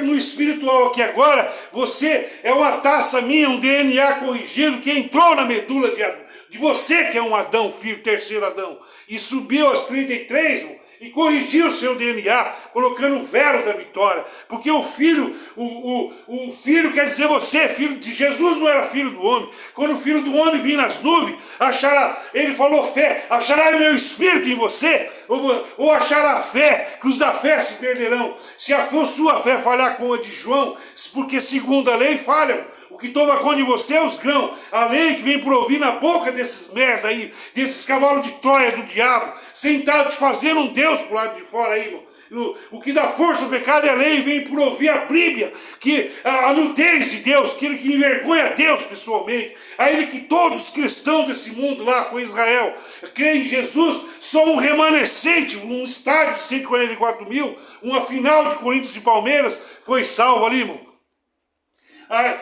S1: no espiritual aqui agora, você é uma taça minha, um DNA corrigido, que entrou na medula de você, que é um Adão, filho, terceiro Adão, e subiu aos 33, irmão, e corrigiu o seu DNA, colocando o véu da vitória. Porque o filho quer dizer você, filho de Jesus não era filho do homem. Quando o filho do homem vir nas nuvens, ele falou fé, achará meu espírito em você, ou achará fé, que os da fé se perderão. Se a sua fé falhar como a de João, porque segundo a lei falham. O que toma conta de você é os grãos. A lei que vem por ouvir na boca desses merda aí, desses cavalos de Troia do diabo, sentado te fazendo um Deus pro lado de fora aí, irmão. O que dá força ao pecado é a lei, vem por ouvir a Bíblia, que a nudez de Deus, aquele que envergonha Deus pessoalmente, ainda que todos os cristãos desse mundo lá, foi Israel, creem em Jesus, só um remanescente, um estádio de 144 mil, uma final de Corinthians e Palmeiras, foi salvo ali, irmão.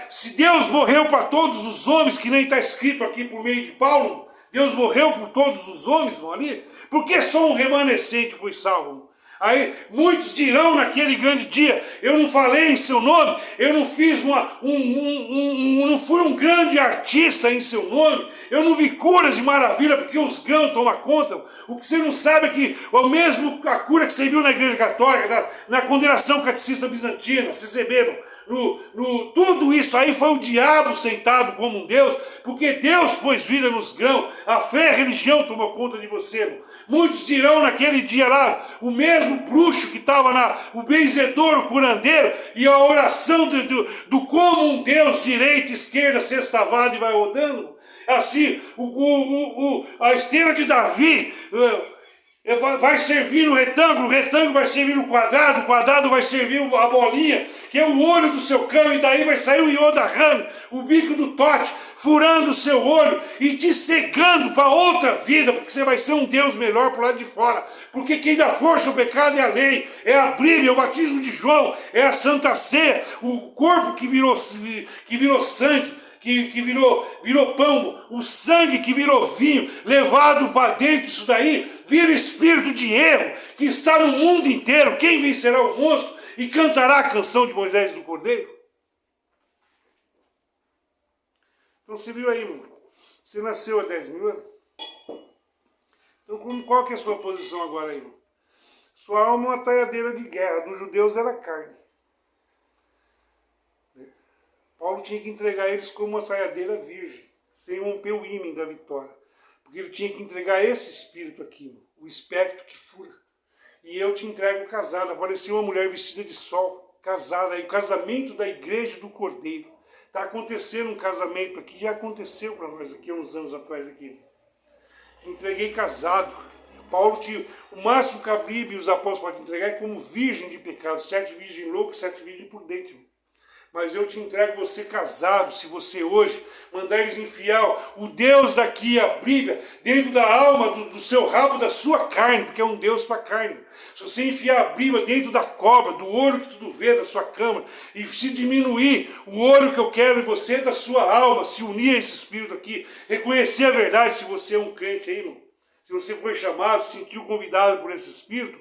S1: Se Deus morreu para todos os homens, que nem está escrito aqui por meio de Paulo, Deus morreu por todos os homens, irmão, ali, por que só um remanescente foi salvo? Aí muitos dirão naquele grande dia, eu não falei em seu nome, eu não fiz não fui um grande artista em seu nome, eu não vi curas e maravilha porque os grãos tomam conta. O que você não sabe é que a cura que você viu na igreja católica, na condenação catecistas bizantina, vocês receberam, tudo isso aí foi o diabo sentado como um Deus, porque Deus pôs vida nos grãos, a fé e a religião tomou conta de você, irmão. Muitos dirão naquele dia lá, o mesmo bruxo que estava o benzedor, o curandeiro, e a oração do como um Deus, direita, esquerda, sextavado e vai rodando. Assim, a esteira de Davi vai servir no retângulo, o retângulo vai servir no quadrado, o quadrado vai servir a bolinha, que é o olho do seu cão, e daí vai sair o Yoda Rami, o bico do Tote, furando o seu olho e te cegando para outra vida, porque você vai ser um Deus melhor pro lado de fora. Porque quem dá força ao pecado é a lei, é a Bíblia, é o batismo de João, é a Santa Ceia, o corpo que virou sangue, que virou pão, o sangue que virou vinho, levado para dentro, isso daí vira espírito de erro, que está no mundo inteiro. Quem vencerá o monstro e cantará a canção de Moisés do Cordeiro? Então você viu aí, irmão, você nasceu há 10 mil anos. Então qual que é a sua posição agora aí, irmão? Sua alma é uma taiadeira de guerra, dos judeus era carne. Paulo tinha que entregar eles como uma taiadeira virgem, sem romper o ímã da vitória. Porque ele tinha que entregar esse espírito aqui, o espectro que fura. E eu te entrego casada. Apareceu uma mulher vestida de sol, casada, aí o casamento da igreja do Cordeiro. Está acontecendo um casamento aqui, já aconteceu para nós aqui há uns anos atrás aqui. Te entreguei casado. Paulo tinha, o máximo que a Bíblia e os apóstolos podem entregar é como virgem de pecado, 7 virgens loucas, 7 virgens por dentro. Mas eu te entrego você casado, se você hoje mandar eles enfiar o Deus daqui, a Bíblia, dentro da alma, do seu rabo, da sua carne, porque é um Deus para carne. Se você enfiar a Bíblia dentro da cobra, do olho que tudo vê, da sua cama, e se diminuir o olho que eu quero em você, da sua alma, se unir a esse espírito aqui, reconhecer a verdade, se você é um crente aí, irmão. Se você foi chamado, se sentiu convidado por esse espírito,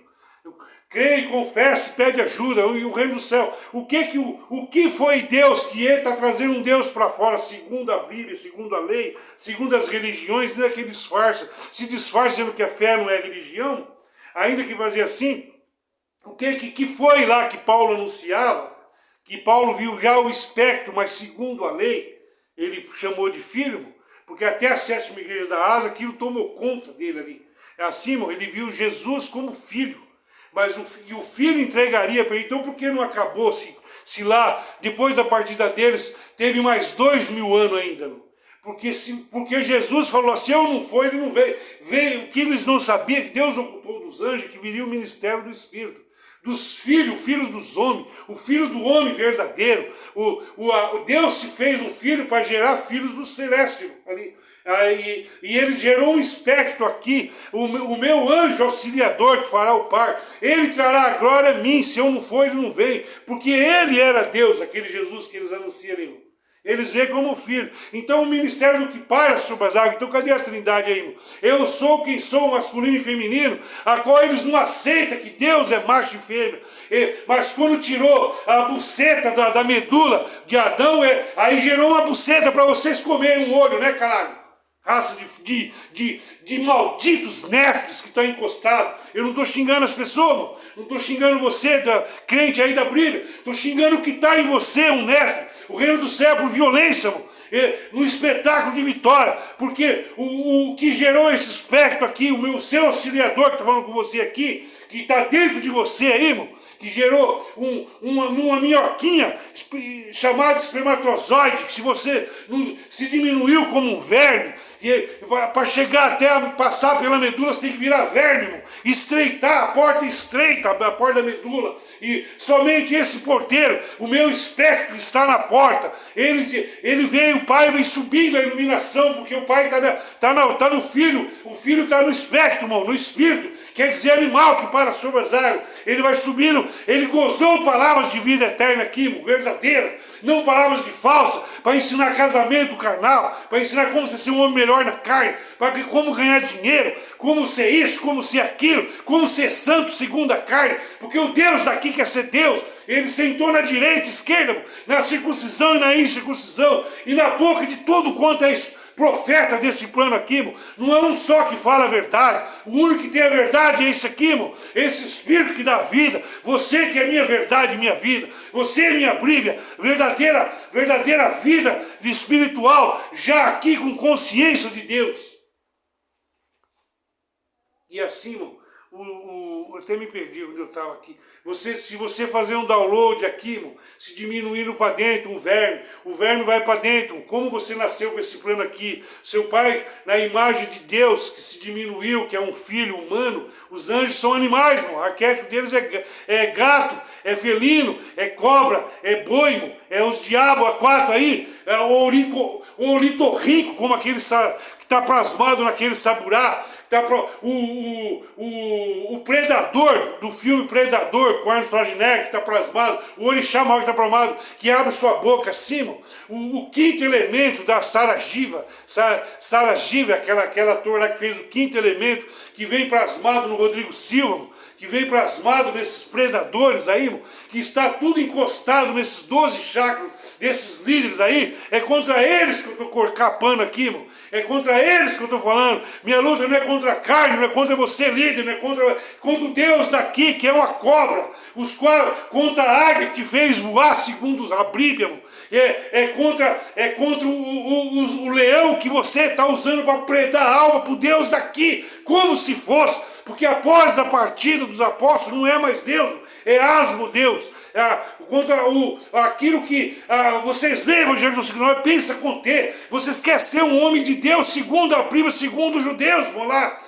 S1: Crê e confessa e pede ajuda, e o reino do céu. O que foi Deus que ele está trazendo um Deus para fora, segundo a Bíblia, segundo a lei, segundo as religiões, ainda que se disfarça dizendo que a fé não é religião, ainda que fazia assim. O que foi lá que Paulo anunciava, que Paulo viu já o espectro, mas segundo a lei, ele chamou de filho, porque até a sétima igreja da Ásia, aquilo tomou conta dele ali. Assim, ele viu Jesus como filho. Mas o filho entregaria para ele. Então por que não acabou se lá, depois da partida deles, teve mais 2000 anos ainda? Porque Jesus falou assim, eu não for, ele não veio. Veio o que eles não sabiam, que Deus ocultou dos anjos, que viria o ministério do Espírito. Dos filhos, filhos dos homens, o filho do homem verdadeiro. Deus se fez um filho para gerar filhos do celeste ali. E ele gerou um espectro aqui, o meu anjo auxiliador que fará o par, ele trará a glória a mim, se eu não for, ele não vem, porque ele era Deus, aquele Jesus que eles anunciam ali. Eles veem como filho. Então o ministério do que para sobre as águas. Então cadê a trindade aí? Eu sou quem sou, masculino e feminino, a qual eles não aceitam que Deus é macho e fêmea. Mas quando tirou a buceta da medula de Adão, aí gerou uma buceta para vocês comerem um olho, né, caralho? Raça de malditos néfres que estão encostados. Eu não estou xingando as pessoas, não estou xingando você, crente aí da Bíblia. Estou xingando o que está em você, um néfre. O reino do céu por violência, no espetáculo de vitória. Porque o que gerou esse espectro aqui, o seu auxiliador que está falando com você aqui, que está dentro de você aí, irmão, que gerou uma minhoquinha chamada espermatozoide, que se você se diminuiu como um verme, para chegar até passar pela medula, você tem que virar verme, irmão. Estreitar, a porta estreita, a porta da medula. E somente esse porteiro, o meu espectro está na porta. Ele veio, o Pai vem subindo a iluminação, porque o Pai está no Filho. O Filho está no espectro, irmão, no Espírito. Quer dizer, animal que para sobre as águas. Ele vai subindo, ele gozou palavras de vida eterna aqui, irmão, verdadeira. Não palavras de falsa, para ensinar casamento carnal, para ensinar como você ser um homem melhor na carne, para como ganhar dinheiro, como ser isso, como ser aquilo, como ser santo segundo a carne, porque o Deus daqui quer ser Deus. Ele sentou na direita e esquerda, na circuncisão e na incircuncisão, e na boca de todo quanto é profeta desse plano aqui, irmão. Não é um só que fala a verdade. O único que tem a verdade é esse aqui, irmão. Esse Espírito que dá vida. Você que é minha verdade, minha vida. Você é minha Bíblia. Verdadeira vida espiritual, já aqui com consciência de Deus. E assim, irmão, eu até me perdi onde eu estava aqui. Se você fazer um download aqui, irmão, se diminuindo para dentro o verme vai para dentro. Como você nasceu com esse plano aqui? Seu pai, na imagem de Deus, que se diminuiu, que é um filho humano. Os anjos são animais, irmão. O arquétipo deles é gato, é felino, é cobra, é boi, irmão. É os diabos, a quatro aí, é o oritorrinco, como aquele que está plasmado naquele saburá. O predador do filme Predador, com Arnold Schwarzenegger, que está plasmado, o orixá maior que está plasmado, que abre sua boca acima, o quinto elemento da Sara Giva, aquela ator lá que fez o quinto elemento, que vem plasmado no Rodrigo Silva, que vem plasmado nesses predadores aí, que está tudo encostado nesses 12 chakras, desses líderes aí, é contra eles que eu estou capando aqui, irmão. É contra eles que eu estou falando. Minha luta não é contra a carne, não é contra você, líder, não é contra o Deus daqui, que é uma cobra. Contra a águia que fez voar, segundo a Bíblia. É contra o leão que você está usando para predar a alma para o Deus daqui, como se fosse. Porque após a partida dos apóstolos não é mais Deus, é asmo Deus. Contra aquilo que vocês levam, Jesus, que não pensa conter. Vocês querem ser um homem de Deus, segundo a Bíblia, segundo os judeus, vão lá.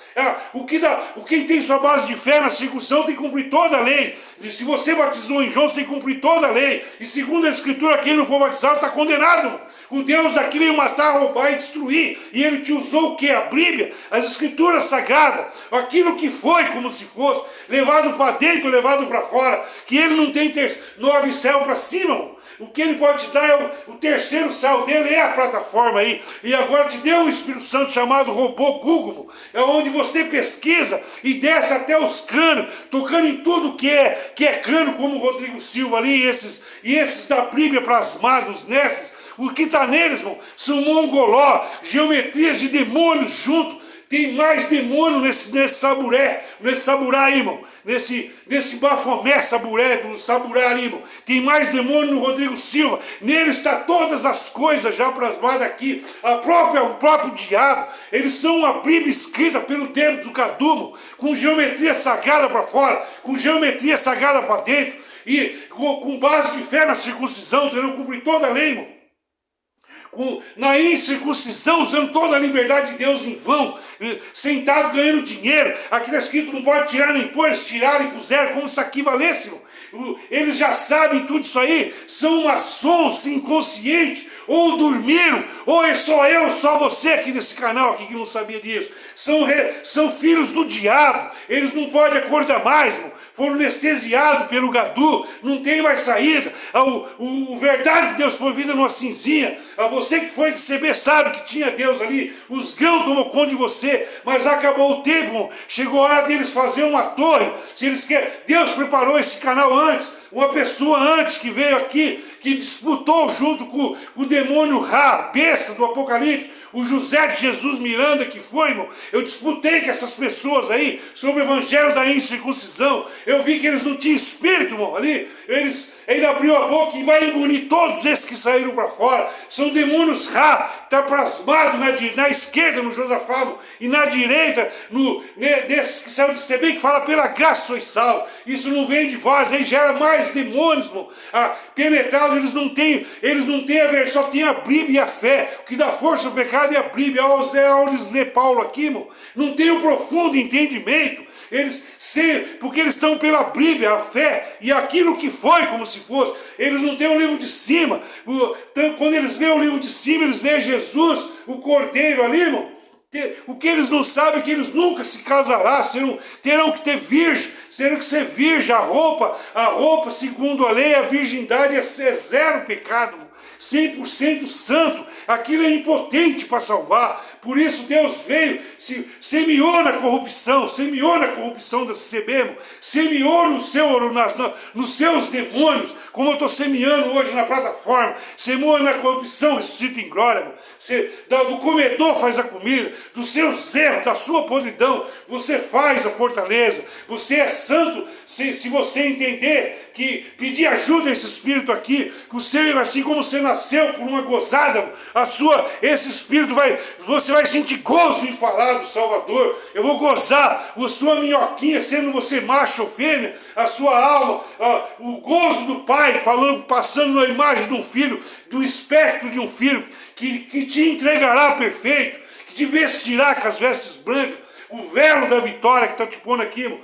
S1: Quem tem sua base de fé na circuncisão tem que cumprir toda a lei. E se você batizou em João, você tem que cumprir toda a lei. E segundo a Escritura, quem não for batizado está condenado. O Deus daqui veio matar, roubar e destruir. E ele te usou o que? A Bíblia, as Escrituras sagradas. Aquilo que foi como se fosse, levado para dentro, levado para fora. Que ele não tem terceiro terço, 9 céus para cima, irmão. O que ele pode te dar é o terceiro céu dele, é a plataforma aí. E agora te deu um Espírito Santo chamado robô Google, é onde você pesquisa e desce até os crânios, tocando em tudo que é crânio, como o Rodrigo Silva ali, e esses da Bíblia plasmados, os nefes. O que está neles, irmão, são mongoló, geometrias de demônios junto. Tem mais demônio nesse saburá aí, irmão. Nesse Bafomé saburá ali, irmão. Tem mais demônio no Rodrigo Silva. Nele está todas as coisas já plasmadas aqui. O próprio diabo. Eles são uma Bíblia escrita pelo tempo do Cadumo, com geometria sagrada para fora, com geometria sagrada para dentro, e com base de fé na circuncisão, terão cumprir toda a lei, irmão. Na incircuncisão, usando toda a liberdade de Deus em vão, sentado ganhando dinheiro. Aqui está escrito, não pode tirar nem pôr, eles tiraram e puseram como se aqui valesse. Eles já sabem tudo isso aí, são maçons inconscientes, ou dormiram, ou é só eu, só você aqui desse canal aqui que não sabia disso. São filhos do diabo, eles não podem acordar mais, irmão. Foram anestesiados pelo gadu, não tem mais saída. O verdade de Deus foi vida numa cinzinha. A você que foi de CB sabe que tinha Deus ali, os grãos tomou conta de você, mas acabou o tempo, irmão. Chegou a hora deles fazer uma torre. Se eles querem, Deus preparou esse canal antes, uma pessoa antes que veio aqui, que disputou junto com o demônio Ra, besta do Apocalipse, o José de Jesus Miranda que foi, irmão. Eu disputei com essas pessoas aí sobre o evangelho da incircuncisão. Eu vi que eles não tinham espírito, irmão, ali. Ele abriu a boca e vai engolir todos esses que saíram para fora. São demônios Ra, está plasmado na esquerda no Josafá e na direita desses que saiu de CB, que fala pela graça sois salvos. Isso não vem de vós, aí gera mais demônios, irmão. Penetrados, eles não têm a ver, só tem a Bíblia e a fé. O que dá força ao pecado é a Bíblia. Ao eles ler Paulo aqui, irmão, não tem o profundo entendimento. Porque eles estão pela Bíblia, a fé e aquilo que foi como se fosse. Eles não têm o livro de cima. Quando eles lêem o livro de cima, eles lêem Jesus, o Cordeiro ali, irmão. O que eles não sabem é que eles nunca se casarão, terão que ter virgem, terão que ser virgem. A roupa, segundo a lei, a virgindade é zero pecado, 100% santo. Aquilo é impotente para salvar. Por isso Deus veio, semeou na corrupção da CB, semeou nos seus demônios, como eu estou semeando hoje na plataforma, semeou na corrupção, ressuscita em glória, do comedor faz a comida, dos seus erros, da sua podridão, você faz a fortaleza, você é santo, se você entender que pedir ajuda a esse espírito aqui, assim como você nasceu por uma gozada, esse espírito você vai sentir gozo em falar do Salvador. Eu vou gozar, a sua minhoquinha, sendo você macho ou fêmea, a sua alma, o gozo do Pai, passando na imagem de um filho, do espectro de um filho, que te entregará perfeito, que te vestirá com as vestes brancas, o velo da vitória que está te pondo aqui, irmão.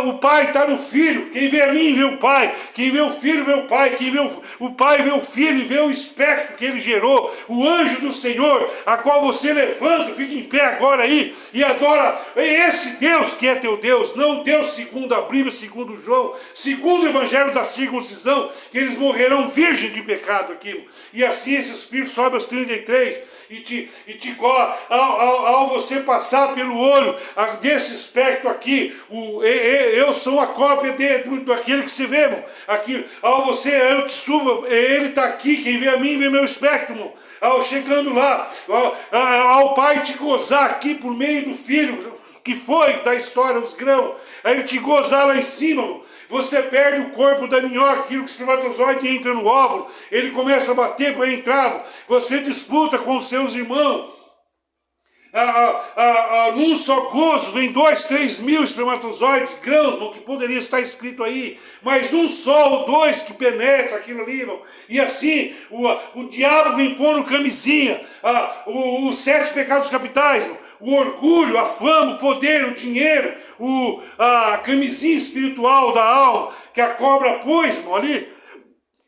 S1: O Pai está no Filho. Quem vê a mim vê o Pai. Quem vê o Filho vê o Pai. Quem vê o Pai vê o Filho e vê o espectro que ele gerou. O anjo do Senhor, a qual você levanta, fica em pé agora aí e adora esse Deus que é teu Deus. Não Deus segundo a Bíblia, segundo João, segundo o Evangelho da circuncisão, que eles morrerão virgem de pecado aqui. E assim esse Espírito sobe aos 33 ao você passar pelo olho desse espectro aqui, eu sou a cópia daquele que se vê, irmão. Aqui, eu te subo, ele está aqui, quem vê a mim vê meu espectro, irmão. Chegando lá, ao Pai te gozar aqui por meio do Filho, que foi da história, os grãos, aí ele te gozar lá em cima, irmão. Você perde o corpo da minhoca, aquilo que o espermatozoide entra no óvulo, ele começa a bater para entrar, você disputa com os seus irmãos. Num só gozo vem 2, 3 mil espermatozoides, grãos, que poderia estar escrito aí, mas um só ou dois que penetra aquilo ali, irmão. E assim, o diabo vem pondo camisinha, os 7 pecados capitais, irmão. O orgulho, a fama, o poder, o dinheiro, a camisinha espiritual da alma, que a cobra pôs, irmão, ali.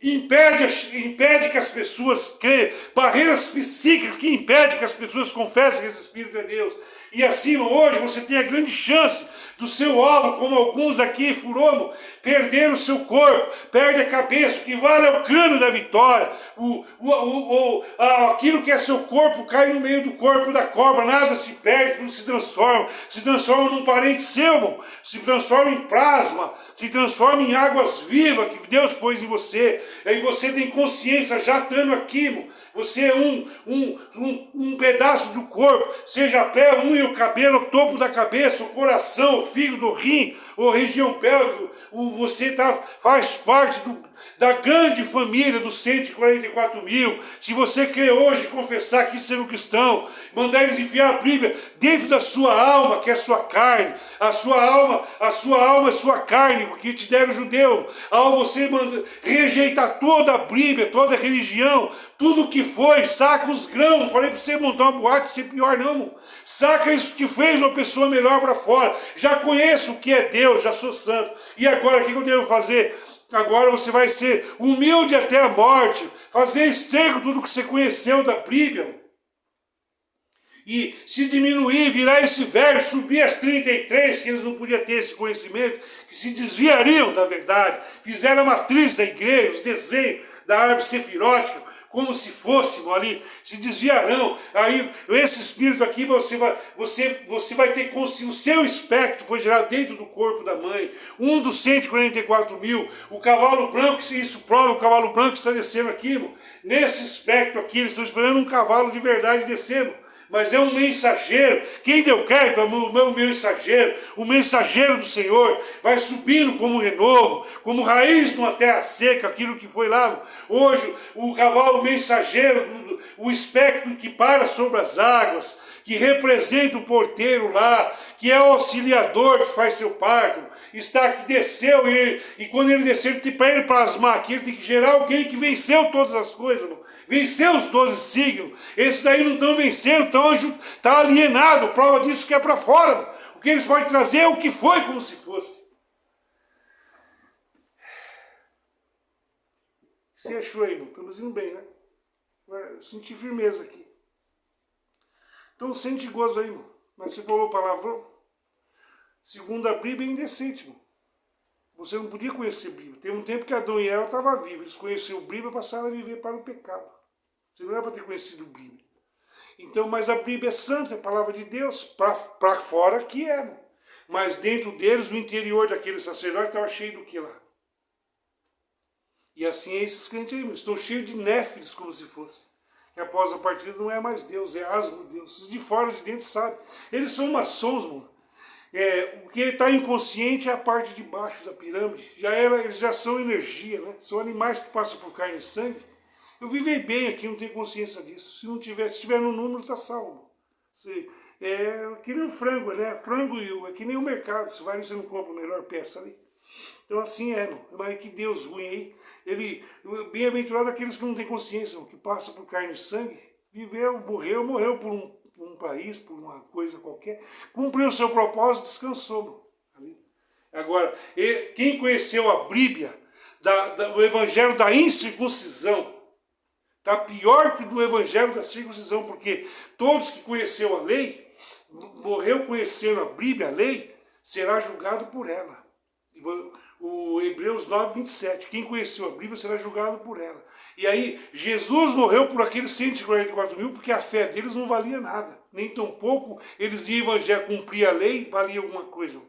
S1: Impede que as pessoas creiam, barreiras psíquicas que impedem que as pessoas confessem que esse Espírito é Deus. E assim, hoje você tem a grande chance do seu alvo, como alguns aqui, Furomo, perderam o seu corpo, perde a cabeça, o que vale é o crânio da vitória, aquilo que é seu corpo cai no meio do corpo da cobra, nada se perde, tudo se transforma num parente seu, irmão, se transforma em plasma, se transforma em águas vivas que Deus pôs em você, aí você tem consciência já estando aqui, irmão. Você é um pedaço do corpo, seja a pé, a unha, o cabelo, o topo da cabeça, o coração, o fígado, o rim, a região pélvica, você faz parte da grande família dos 144 mil. Se você crê hoje e confessar que ser um cristão, mandar eles enfiar a Bíblia dentro da sua alma, que é a sua carne, a sua alma é sua carne, porque te deram judeu. Ao você rejeitar toda a Bíblia, toda a religião, tudo que foi, saca os grãos. Não falei para você montar uma boate, ser pior não, irmão. Saca isso que fez uma pessoa melhor para fora. Já conheço o que é Deus, já sou santo. E agora o que eu devo fazer? Agora você vai ser humilde até a morte, fazer esterco tudo que você conheceu da Bíblia. E se diminuir, virar esse velho, subir as 33, que eles não podiam ter esse conhecimento, que se desviariam da verdade, fizeram a matriz da igreja, os desenhos da árvore sefirótica, como se fôssemos ali, se desviarão. Aí esse espírito aqui, você vai ter consciência, o seu espectro foi gerado dentro do corpo da mãe, um dos 144 mil, o cavalo branco, se isso prova, o cavalo branco está descendo aqui, irmão. Nesse espectro aqui, eles estão esperando um cavalo de verdade descendo. Mas é um mensageiro. Quem deu crédito é o mensageiro do Senhor, vai subindo como renovo, como raiz numa terra seca, aquilo que foi lá. Hoje, o cavalo mensageiro, o espectro que para sobre as águas, que representa o porteiro lá, que é o auxiliador que faz seu parto, está aqui, desceu, e quando ele descer, para ele plasmar aqui, ele tem que gerar alguém que venceu todas as coisas, irmão. Venceu os 12 signos. Esses daí não estão vencendo, está alienado. Prova disso que é para fora. O que eles podem trazer é o que foi, como se fosse. Você achou aí, irmão? Estamos indo bem, né? Senti firmeza aqui. Então sente gozo aí, irmão. Mas você falou palavrão. Segundo a Bíblia, é indecente, irmão. Você não podia conhecer a Bíblia. Teve um tempo que Adão e Eva estavam vivos. Eles conheceram a Bíblia e passaram a viver para o pecado. Você não era para ter conhecido a Bíblia. Então, mas a Bíblia é santa, é a palavra de Deus. Para fora que é. Mas dentro deles, o interior daquele sacerdote estava cheio do que lá? E assim é esses crentes aí, estão cheios de néfiles, como se fosse. Que após a partida não é mais Deus, é asmo Deus. Os de fora, de dentro, sabem. Eles são maçons, mano. O que está inconsciente é a parte de baixo da pirâmide. Eles já são energia, né? São animais que passam por carne e sangue. Eu vivei bem aqui, não tenho consciência disso. Se tiver no número, está salvo. É que nem o frango, né? Frango é que nem o mercado. Você vai ali, você não compra a melhor peça ali. Então assim não. Mas que Deus ruim aí. Bem-aventurado aqueles que não têm consciência, que passam por carne e sangue. Viveu, morreu por um país, por uma coisa qualquer. Cumpriu o seu propósito, descansou. Ali. Agora, quem conheceu a Bíblia, o evangelho da incircuncisão, está pior que do evangelho da circuncisão, porque todos que conheceu a lei, morreu conhecendo a Bíblia, a lei, será julgado por ela. O Hebreus 9, 27, quem conheceu a Bíblia será julgado por ela. E aí, Jesus morreu por aqueles 144 mil, porque a fé deles não valia nada. Nem tampouco eles iam evangelho, cumprir a lei, valia alguma coisa.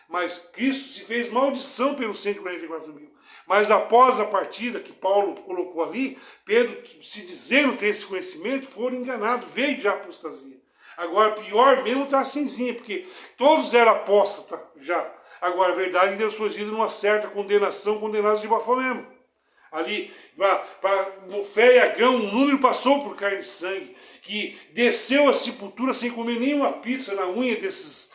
S1: Mas Cristo se fez maldição pelos 144 mil. Mas após a partida que Paulo colocou ali, Pedro, se dizendo ter esse conhecimento, foram enganados, veio de apostasia. Agora, pior mesmo está assim, porque todos eram apóstatas já. Agora, a verdade, Deus foi ido numa certa condenação, condenados de Bafomé. Ali, para fé e Agão, um número passou por carne e sangue, que desceu à sepultura sem comer nenhuma pizza na unha desses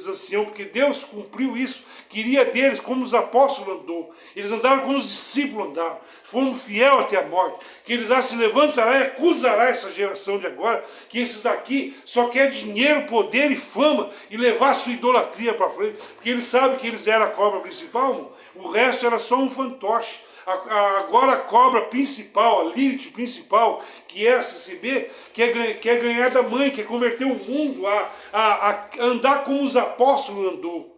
S1: anciãos, porque Deus cumpriu isso, queria deles como os apóstolos andou. Eles andaram como os discípulos andaram, foram fiel até a morte, que eles se levantará e acusará essa geração de agora, que esses daqui só quer dinheiro, poder e fama, e levar a sua idolatria para frente, porque eles sabem que eles eram a cobra principal, o resto era só um fantoche. Agora a cobra principal, a Lilith principal, que é a CCB, quer ganhar da mãe, quer converter o mundo a andar como os apóstolos andou.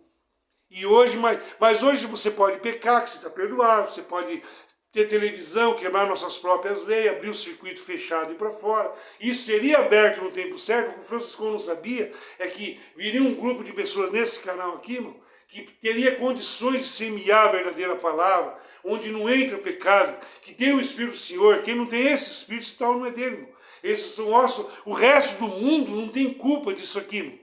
S1: E hoje, mas hoje você pode pecar, que você está perdoado, você pode ter televisão, quebrar nossas próprias leis, abrir o circuito fechado e ir para fora. Isso seria aberto no tempo certo. O que o Francisco não sabia é que viria um grupo de pessoas nesse canal aqui, irmão, que teria condições de semear a verdadeira palavra, onde não entra pecado, que tem o Espírito do Senhor. Quem não tem esse Espírito, esse tal não é dele, irmão. Esses são o resto do mundo não tem culpa disso aqui, irmão.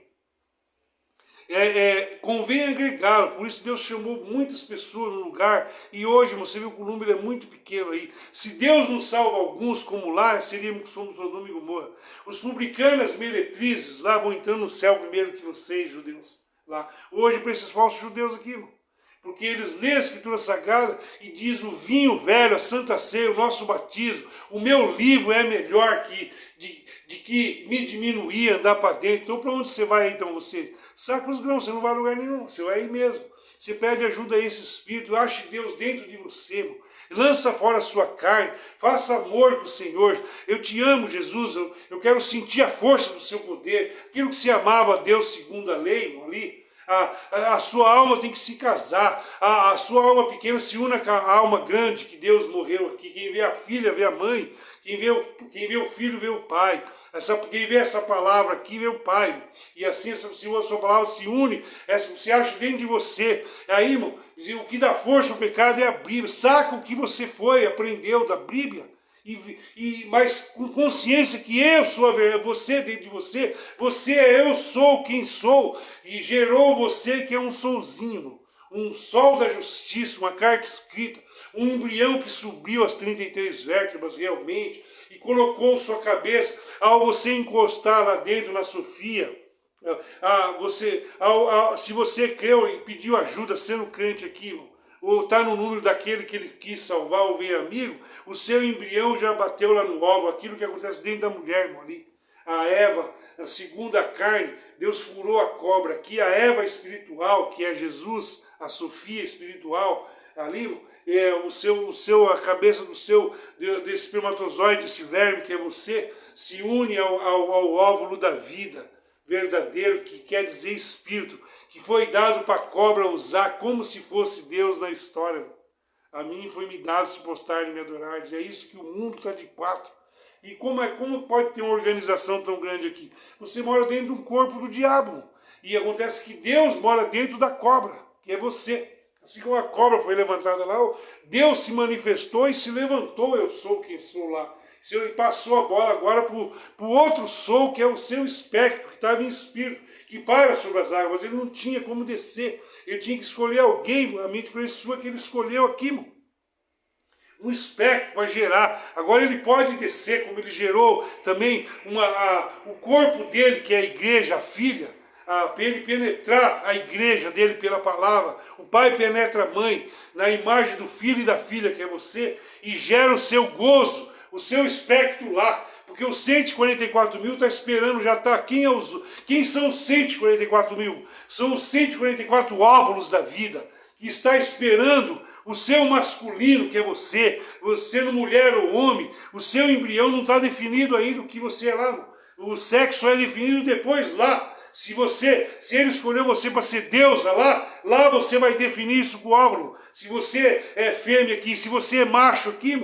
S1: Convém agregá-lo, por isso Deus chamou muitas pessoas no lugar, e hoje você viu que o número é muito pequeno aí. Se Deus não salva alguns, como lá, somos Sodoma e Gomorra. Os publicanos, as meretrizes, lá vão entrando no céu primeiro que vocês, judeus. Lá. Hoje para esses falsos judeus aqui, irmão. Porque eles lêem a Escritura Sagrada e diz o vinho velho, a Santa Ceia, o nosso batismo, o meu livro é melhor de que me diminuir, andar para dentro. Então para onde você vai então você? Saca os grãos, você não vai a lugar nenhum, você vai aí mesmo. Você pede ajuda a esse Espírito, ache Deus dentro de você, irmão. Lança fora a sua carne, faça amor com o Senhor. Eu te amo, Jesus, eu quero sentir a força do seu poder. Aquilo que se amava a Deus segundo a lei, irmão, ali. A sua alma tem que se casar, a sua alma pequena se une com a alma grande que Deus morreu aqui. Quem vê a filha vê a mãe, quem vê o filho vê o pai. Quem vê essa palavra aqui vê o pai. E assim a sua palavra se une, se acha dentro de você. Aí, irmão, o que dá força ao pecado é a Bíblia. Saca o que você aprendeu da Bíblia. Mas com consciência que eu sou a verdade, você dentro de você, eu sou quem sou, e gerou você que é um solzinho, um sol da justiça, uma carta escrita, um embrião que subiu as 33 vértebras realmente, e colocou sua cabeça, ao você encostar lá dentro na Sofia, se você creu e pediu ajuda sendo crente aqui, irmão, ou está no número daquele que ele quis salvar ou veio amigo, o seu embrião já bateu lá no ovo, aquilo que acontece dentro da mulher, irmão, ali. A Eva, segundo a carne, Deus furou a cobra aqui, a Eva espiritual, que é Jesus, a Sofia espiritual, ali, a cabeça desse espermatozoide, desse verme que é você, se une ao óvulo da vida verdadeiro, que quer dizer espírito, que foi dado para a cobra usar como se fosse Deus na história. A mim foi me dado se postar e me adorar. É isso que o mundo está de quatro. E como pode ter uma organização tão grande aqui? Você mora dentro de um corpo do diabo. E acontece que Deus mora dentro da cobra, que é você. Assim como a cobra foi levantada lá, Deus se manifestou e se levantou, eu sou quem sou lá. Ele passou a bola agora para o outro sou, que é o seu espectro, que estava em espírito, que para sobre as águas, mas ele não tinha como descer. Ele tinha que escolher alguém, a mente foi sua que ele escolheu aqui, irmão. Um espectro para gerar. Agora ele pode descer, como ele gerou também o corpo dele, que é a igreja, a filha, para ele penetrar a igreja dele pela palavra. O pai penetra a mãe na imagem do filho e da filha, que é você, e gera o seu gozo, o seu espectro lá. Porque os 144 mil está esperando, já está. Quem são os 144 mil? São os 144 óvulos da vida, que está esperando o seu masculino, que é você sendo mulher ou homem. O seu embrião não está definido ainda o que você é lá. O sexo é definido depois lá. Se ele escolheu você para ser deusa lá você vai definir isso com o óvulo. Se você é fêmea aqui, se você é macho aqui,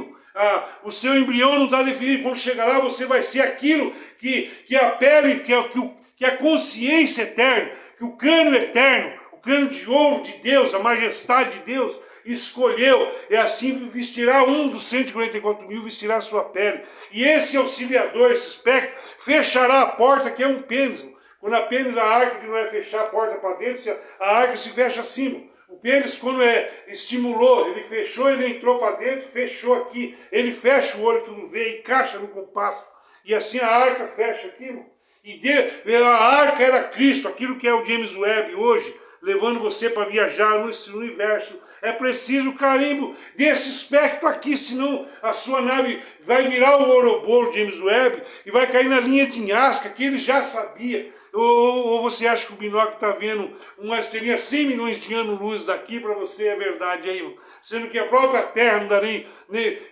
S1: o seu embrião não está definido. Quando chegar lá, você vai ser aquilo que a pele, que a consciência eterna, que o crânio eterno, o crânio de ouro de Deus, a majestade de Deus, escolheu. E assim vestirá um dos 144 mil, vestirá a sua pele. E esse auxiliador, esse espectro, fechará a porta, que é um pênis. Quando a pênis, a arca que não é fechar a porta para dentro, a arca se fecha assim. O pênis, quando estimulou, ele fechou, ele entrou para dentro, fechou aqui. Ele fecha o olho, tudo vê, encaixa no compasso. E assim a arca fecha aqui, irmão. E a arca era Cristo, aquilo que é o James Webb hoje, levando você para viajar nesse universo. É preciso o carimbo desse espectro aqui, senão a sua nave vai virar o Ouroboro James Webb e vai cair na linha de Nazca, que ele já sabia. Ou você acha que o binóculo está vendo uma estrelinha 100 milhões de anos-luz daqui para você é verdade aí, irmão? Sendo que a própria Terra não dá nem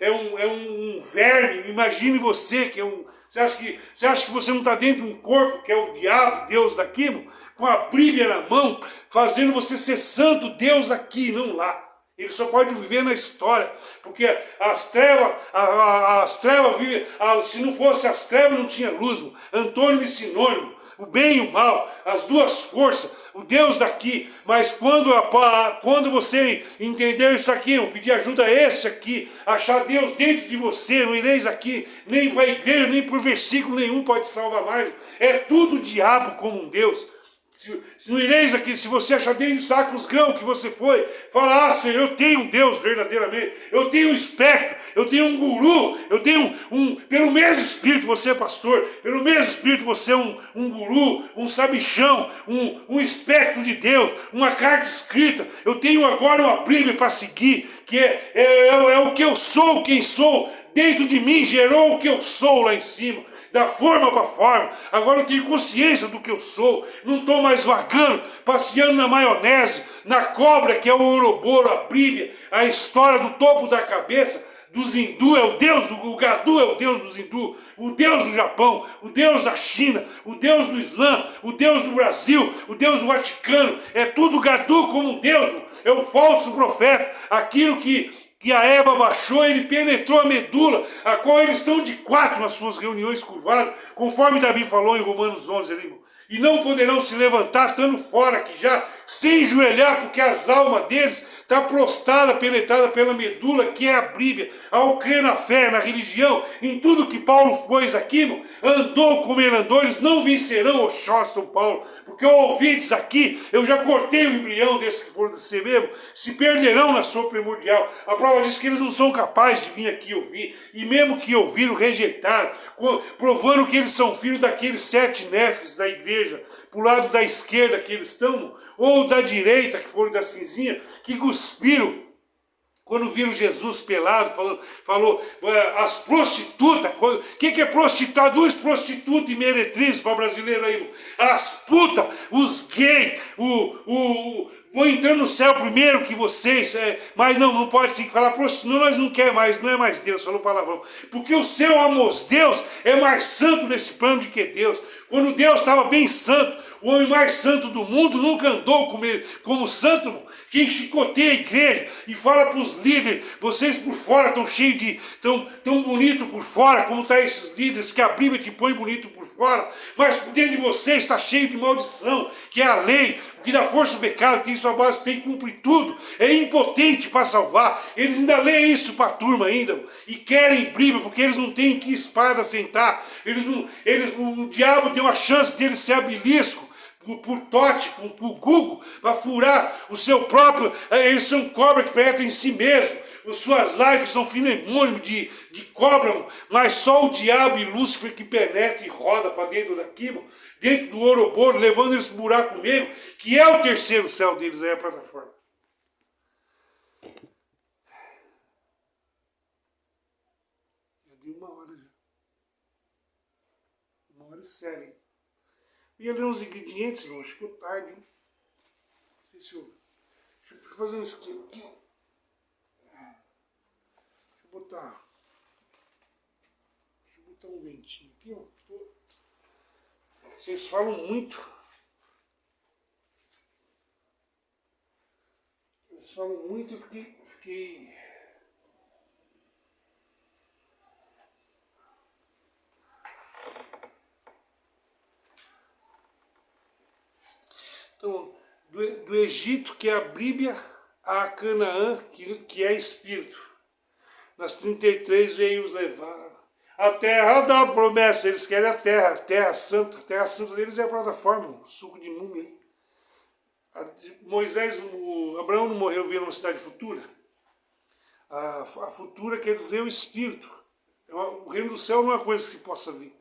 S1: é um verme. Imagine você que é um... Você acha que você não está dentro de um corpo que é o diabo, Deus daqui, irmão? Com a Bíblia na mão, fazendo você ser santo Deus aqui, não lá. Ele só pode viver na história, porque as trevas vivem, se não fosse as trevas não tinha luz, antônimo e sinônimo, o bem e o mal, as duas forças, o Deus daqui. Mas quando você entendeu isso aqui, pedir ajuda a esse aqui, achar Deus dentro de você, não ireis aqui, nem para a igreja, nem por versículo nenhum pode salvar mais, é tudo o diabo como um Deus. Se não ireis aqui, se você achar dentro de sacos grãos que você foi, fala, Senhor, eu tenho um Deus verdadeiramente, eu tenho um espectro, eu tenho um guru, eu tenho pelo mesmo Espírito você é pastor, pelo mesmo Espírito você é um guru, um sabichão, um espectro de Deus, uma carta escrita, eu tenho agora uma Bíblia para seguir, que é o que eu sou, quem sou, dentro de mim gerou o que eu sou lá em cima, da forma para forma. Agora eu tenho consciência do que eu sou, não estou mais vagando, passeando na maionese, na cobra que é o Ouroboro, a Bíblia, a história do topo da cabeça dos hindus, o Gadu é o Deus dos hindus, o Deus do Japão, o Deus da China, o Deus do Islã, o Deus do Brasil, o Deus do Vaticano, é tudo Gadu como um Deus, é o falso profeta, aquilo que a Eva baixou, ele penetrou a medula, a qual eles estão de quatro nas suas reuniões curvadas, conforme Davi falou em Romanos 11, ali, irmão. E não poderão se levantar, estando fora aqui já, sem joelhar, porque as almas deles está prostrada, penetrada pela medula, que é a Bíblia. Ao crer na fé, na religião, em tudo que Paulo pôs aqui, irmão, andou como ele andou, eles não vencerão o São Paulo, porque ao ouvides aqui, eu já cortei o embrião desse que for ser mesmo, se perderão na sua primordial. A prova diz que eles não são capazes de vir aqui ouvir, e mesmo que ouviram, rejeitaram, provando que eles são filhos daqueles 7 nefes da igreja, pro lado da esquerda que eles estão, ou da direita, que foram da cinzinha, que cuspiram, quando viram Jesus pelado, falou as prostitutas, o que é prostituta? Duas prostitutas e meretrizes para brasileiro aí, irmão. As putas, os gays, vou entrando no céu primeiro que vocês, mas não pode assim, falar prostituta, nós não quer mais, não é mais Deus, falou palavrão. Porque o seu amos Deus é mais santo nesse plano do que Deus. Quando Deus estava bem santo, o homem mais santo do mundo nunca andou como santo, irmão. Quem chicoteia a igreja e fala para os líderes, vocês por fora estão cheios de, tão bonito por fora, como estão esses líderes, que a Bíblia te põe bonito por fora, mas por dentro de vocês está cheio de maldição, que é a lei, que dá força ao pecado, tem sua base, tem que cumprir tudo, é impotente para salvar. Eles ainda leem isso para a turma ainda, e querem Bíblia, porque eles não têm que espada sentar, o diabo deu a chance deles ser habilisco, por Tote, por Google, para furar o seu próprio. Eles são cobra que penetra em si mesmo. As suas lives são filemônimo de cobra, mas só o diabo e Lúcifer que penetra e roda para dentro daquilo, dentro do Ouroboro, levando eles para o buraco negro, que é o terceiro céu deles, aí a plataforma. Já deu 1 hora já. 1h07. Ia ler uns ingredientes, irmão, acho que ficou tarde, hein? Não sei se eu... Deixa eu fazer um esquema aqui, ó. Deixa eu botar um ventinho aqui, ó. Vocês falam muito. Vocês falam muito, eu fiquei... Então, do Egito, que é a Bíblia, a Canaã, que é Espírito. Nas 33 veio os levar. A terra da promessa, eles querem a terra santa. A terra santa deles é a plataforma, o suco de múmia. Abraão não morreu vendo uma cidade futura? A futura quer dizer o Espírito. O reino do céu não é uma coisa que se possa ver.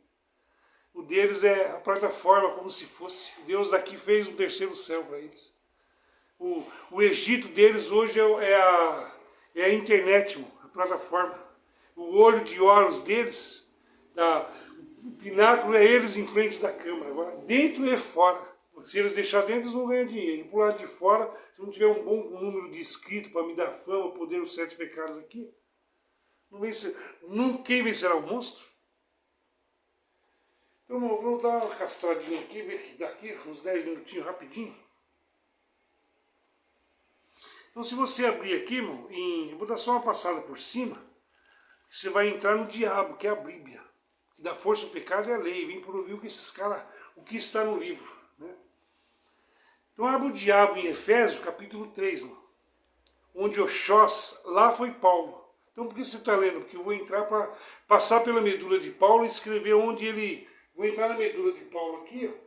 S1: O deles é a plataforma, como se fosse. Deus daqui fez um terceiro céu para eles. O Egito deles hoje é a internet, a plataforma. O olho de Horus deles, O pináculo é eles em frente da câmara. Agora, dentro e fora. Se eles deixarem dentro, eles vão ganhar dinheiro. E por lado de fora, se não tiver um bom número de inscritos para me dar fama, poder os 7 pecados aqui, quem vencerá o monstro? Então vamos dar uma castradinha aqui, ver que daqui, uns 10 minutinhos rapidinho. Então se você abrir aqui, irmão, eu vou dar só uma passada por cima, você vai entrar no diabo, que é a Bíblia. Que dá força ao pecado é a lei. Vem por ouvir o que esses caras, o que está no livro. Né? Então abre o diabo em Efésios, capítulo 3, irmão, onde Oxós, lá foi Paulo. Então por que você está lendo? Porque eu vou entrar para passar pela medula de Paulo e escrever onde ele... Vou entrar na medula de Paulo aqui, ó,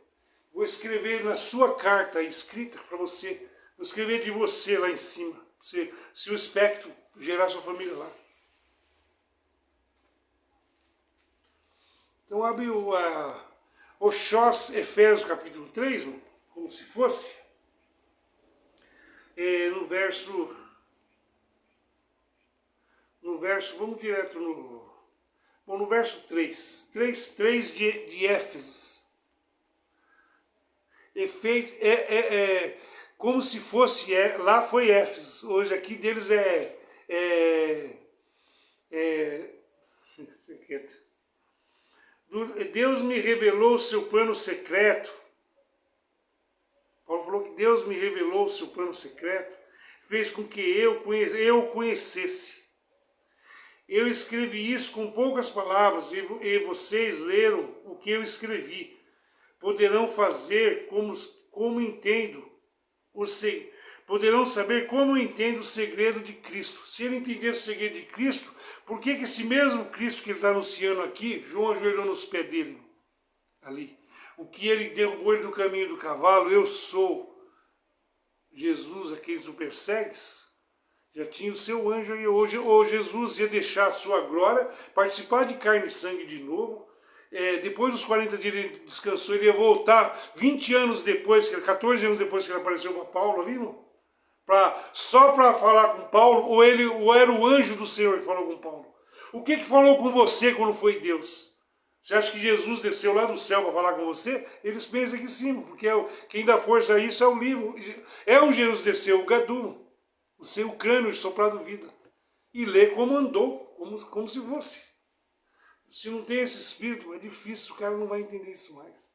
S1: vou escrever na sua carta escrita para você, vou escrever de você lá em cima, você, se o espectro gerar sua família lá. Então abre o Oxós, Efésios capítulo 3, como se fosse, no verso, vamos direto no verso 3 de Éfesos. Efeito, como se fosse, lá foi Éfeso, hoje aqui deles Deus me revelou o seu plano secreto. Paulo falou que Deus me revelou o seu plano secreto, fez com que eu o conhecesse. Eu escrevi isso com poucas palavras e vocês leram o que eu escrevi. Poderão fazer como entendo poderão saber como eu entendo o segredo de Cristo. Se ele entender o segredo de Cristo, por que esse mesmo Cristo que ele está anunciando aqui, João ajoelhou nos pés dele, ali. O que ele derrubou ele do caminho do cavalo, eu sou Jesus, aqueles o persegues. Já tinha o seu anjo aí, hoje Jesus ia deixar a sua glória, participar de carne e sangue de novo. Depois dos 40 dias ele descansou, ele ia voltar 20 anos depois, 14 anos depois que ele apareceu para Paulo ali, não? Só para falar com Paulo, ou era o anjo do Senhor que falou com Paulo? O que falou com você quando foi Deus? Você acha que Jesus desceu lá do céu para falar com você? Eles pensam aqui em cima, porque quem dá força a isso é o livro. É o Jesus desceu, o Gaduno, o seu crânio soprado vida. E lê como andou, como se fosse. Se não tem esse espírito, é difícil, o cara não vai entender isso mais.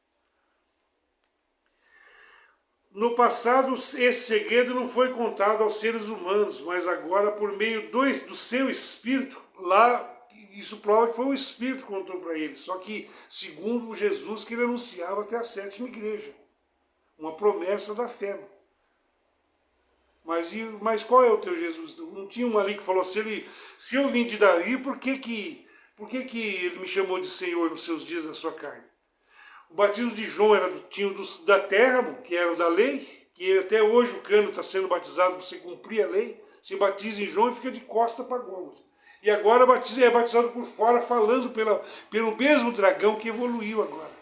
S1: No passado, esse segredo não foi contado aos seres humanos, mas agora, por meio do seu espírito, lá, isso prova que foi o espírito que contou para eles. Só que, segundo o Jesus que ele anunciava até a 7ª igreja. Uma promessa da fé. Mas qual é o teu Jesus? Não tinha um ali que falou, se eu vim de Davi, por que ele me chamou de Senhor nos seus dias da sua carne? O batismo de João tinha da terra, que era o da lei, que até hoje o crânio está sendo batizado para você cumprir a lei. Se batiza em João e fica de costa para Gólgota. E agora é batizado por fora, falando pelo mesmo dragão que evoluiu agora.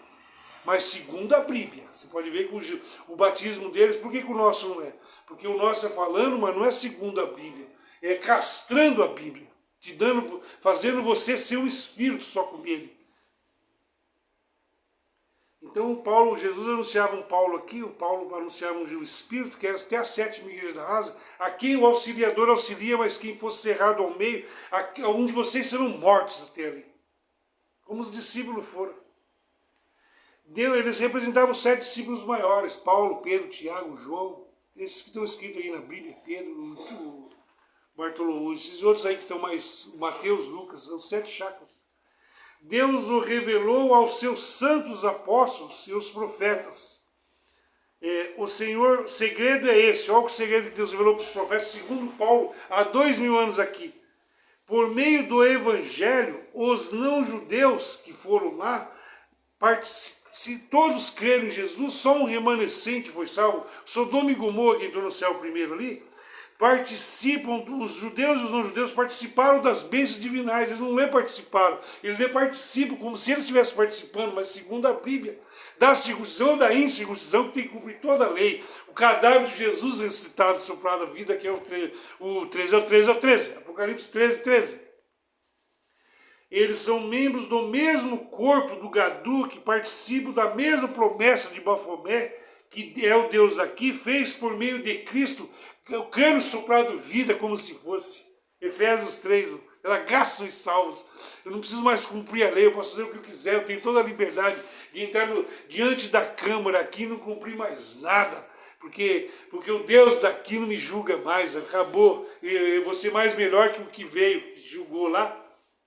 S1: Mas segundo a Bíblia, você pode ver que o batismo deles, por que o nosso não é? Porque o nosso é falando, mas não é segundo a Bíblia. É castrando a Bíblia. Fazendo você ser um espírito só com ele. Então Jesus anunciava um Paulo aqui, o Paulo anunciava um Espírito, que era até a 7ª igreja da Ásia, a quem o auxiliador auxilia, mas quem fosse cerrado ao meio, alguns de vocês serão mortos até ali. Como os discípulos foram. Eles representavam os 7 discípulos maiores, Paulo, Pedro, Tiago, João, esses que estão escritos aí na Bíblia, Pedro, Bartolomeu, esses outros aí que estão mais, Mateus, Lucas, são 7 chacras. Deus o revelou aos seus santos apóstolos e os profetas. O segredo é esse, olha o segredo que Deus revelou para os profetas, segundo Paulo, há 2000 anos aqui. Por meio do evangelho, os não-judeus que foram lá, se todos creram em Jesus, só um remanescente foi salvo. Sodoma e Gomorra, que entrou no céu primeiro ali, os judeus e os não-judeus participaram das bênçãos divinais, eles não participaram, eles participam como se eles estivessem participando, mas segundo a Bíblia, da circuncisão ou da incircuncisão, que tem que cumprir toda a lei. O cadáver de Jesus ressuscitado, soprado a vida, que é o 13, Apocalipse 13, 13. Eles são membros do mesmo corpo do Gadu, que participam da mesma promessa de Bafomé, que é o Deus daqui, fez por meio de Cristo o cano soprado vida como se fosse. Efésios 3, ela gasta os salvos. Eu não preciso mais cumprir a lei, eu posso fazer o que eu quiser, eu tenho toda a liberdade de entrar diante da Câmara aqui e não cumprir mais nada. Porque o Deus daqui não me julga mais, acabou. Eu vou ser mais melhor que o que veio, que julgou lá.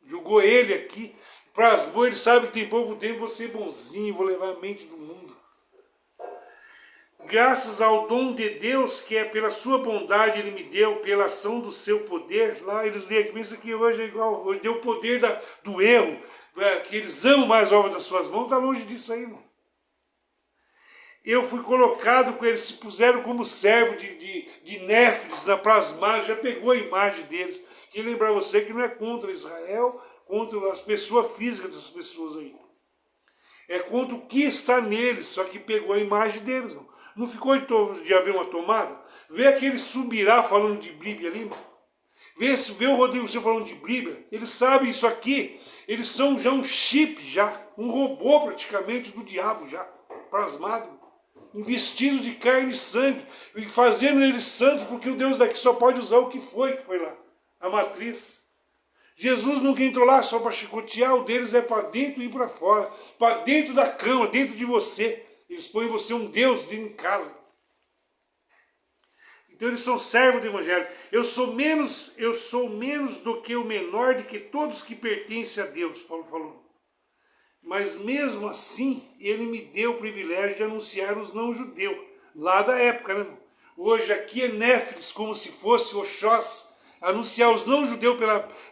S1: Julgou ele aqui. Plasmou, ele sabe que tem pouco tempo, vou ser bonzinho, vou levar a mente do mundo. Graças ao dom de Deus, que é pela sua bondade ele me deu, pela ação do seu poder. Lá eles leem aqui, pensa que hoje é igual, hoje deu o poder do erro, que eles amam mais a obra das suas mãos, está longe disso aí, irmão. Eu fui colocado com eles, se puseram como servo de Néfilis na plasmada, já pegou a imagem deles. Queria lembrar você que não é contra Israel, contra as pessoas físicas dessas pessoas aí. É contra o que está neles, só que pegou a imagem deles. Não ficou de haver uma tomada? Vê aquele Subirá falando de Bíblia ali, irmão. Vê o Rodrigo Silva falando de Bíblia. Eles sabem isso aqui. Eles são já um chip, um robô praticamente do diabo já, plasmado. Investido de carne e sangue. E fazendo eles santos, porque o Deus daqui só pode usar o que foi lá. A matriz. Jesus nunca entrou lá só para chicotear, o deles é para dentro e para fora. Para dentro da cama, dentro de você. Eles põem você um Deus dentro de casa. Então eles são servos do Evangelho. Eu sou menos do que o menor de que todos que pertencem a Deus, Paulo falou. Mas mesmo assim, ele me deu o privilégio de anunciar os não-judeus. Lá da época, né, irmão? Hoje aqui é Néfilis, como se fosse Oxós. Anunciar os não-judeus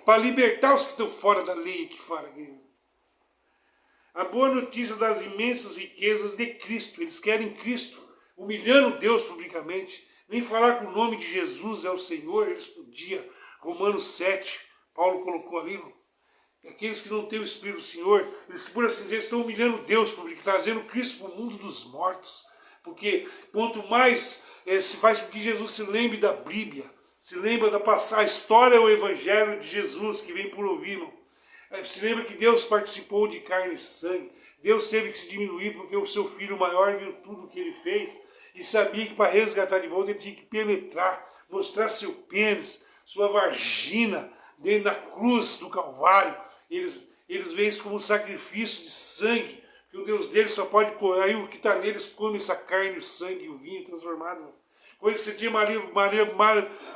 S1: para libertar os que estão fora da lei aqui fora. A boa notícia das imensas riquezas de Cristo. Eles querem Cristo, humilhando Deus publicamente. Nem falar que o nome de Jesus é o Senhor, eles podiam. Romanos 7, Paulo colocou ali. Aqueles que não têm o Espírito do Senhor, eles, por assim dizer, estão humilhando Deus publicamente, trazendo Cristo para o mundo dos mortos. Porque quanto mais se faz com que Jesus se lembre da Bíblia, se lembra da passagem, a história é o Evangelho de Jesus que vem por ouvir, irmão. Se lembra que Deus participou de carne e sangue. Deus teve que se diminuir porque o seu filho maior viu tudo o que ele fez e sabia que para resgatar de volta ele tinha que penetrar, mostrar seu pênis, sua vagina dentro da cruz do Calvário. Eles veem isso como um sacrifício de sangue, que o Deus deles só pode comer. Aí o que está neles come essa carne, o sangue e o vinho transformado. Coisa que você tinha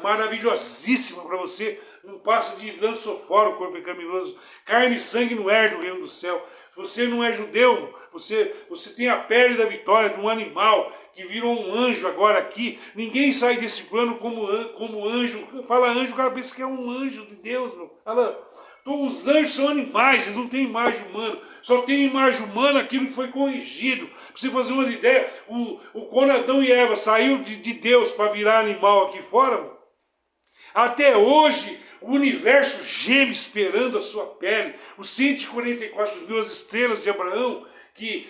S1: maravilhosíssima para você. Não passa de lançou fora o corpo pecaminoso. Carne e sangue não herdam o reino do céu. Se você não é judeu, você tem a pele da vitória de um animal que virou um anjo agora aqui. Ninguém sai desse plano como anjo. Fala anjo, o cara pensa que é um anjo de Deus. Meu. Fala, os anjos são animais, eles não têm imagem humana. Só tem imagem humana aquilo que foi corrigido. Para você fazer uma ideia, quando Adão e Eva saiu de Deus para virar animal aqui fora, até hoje o universo geme esperando a sua pele. Os 144 mil estrelas de Abraão que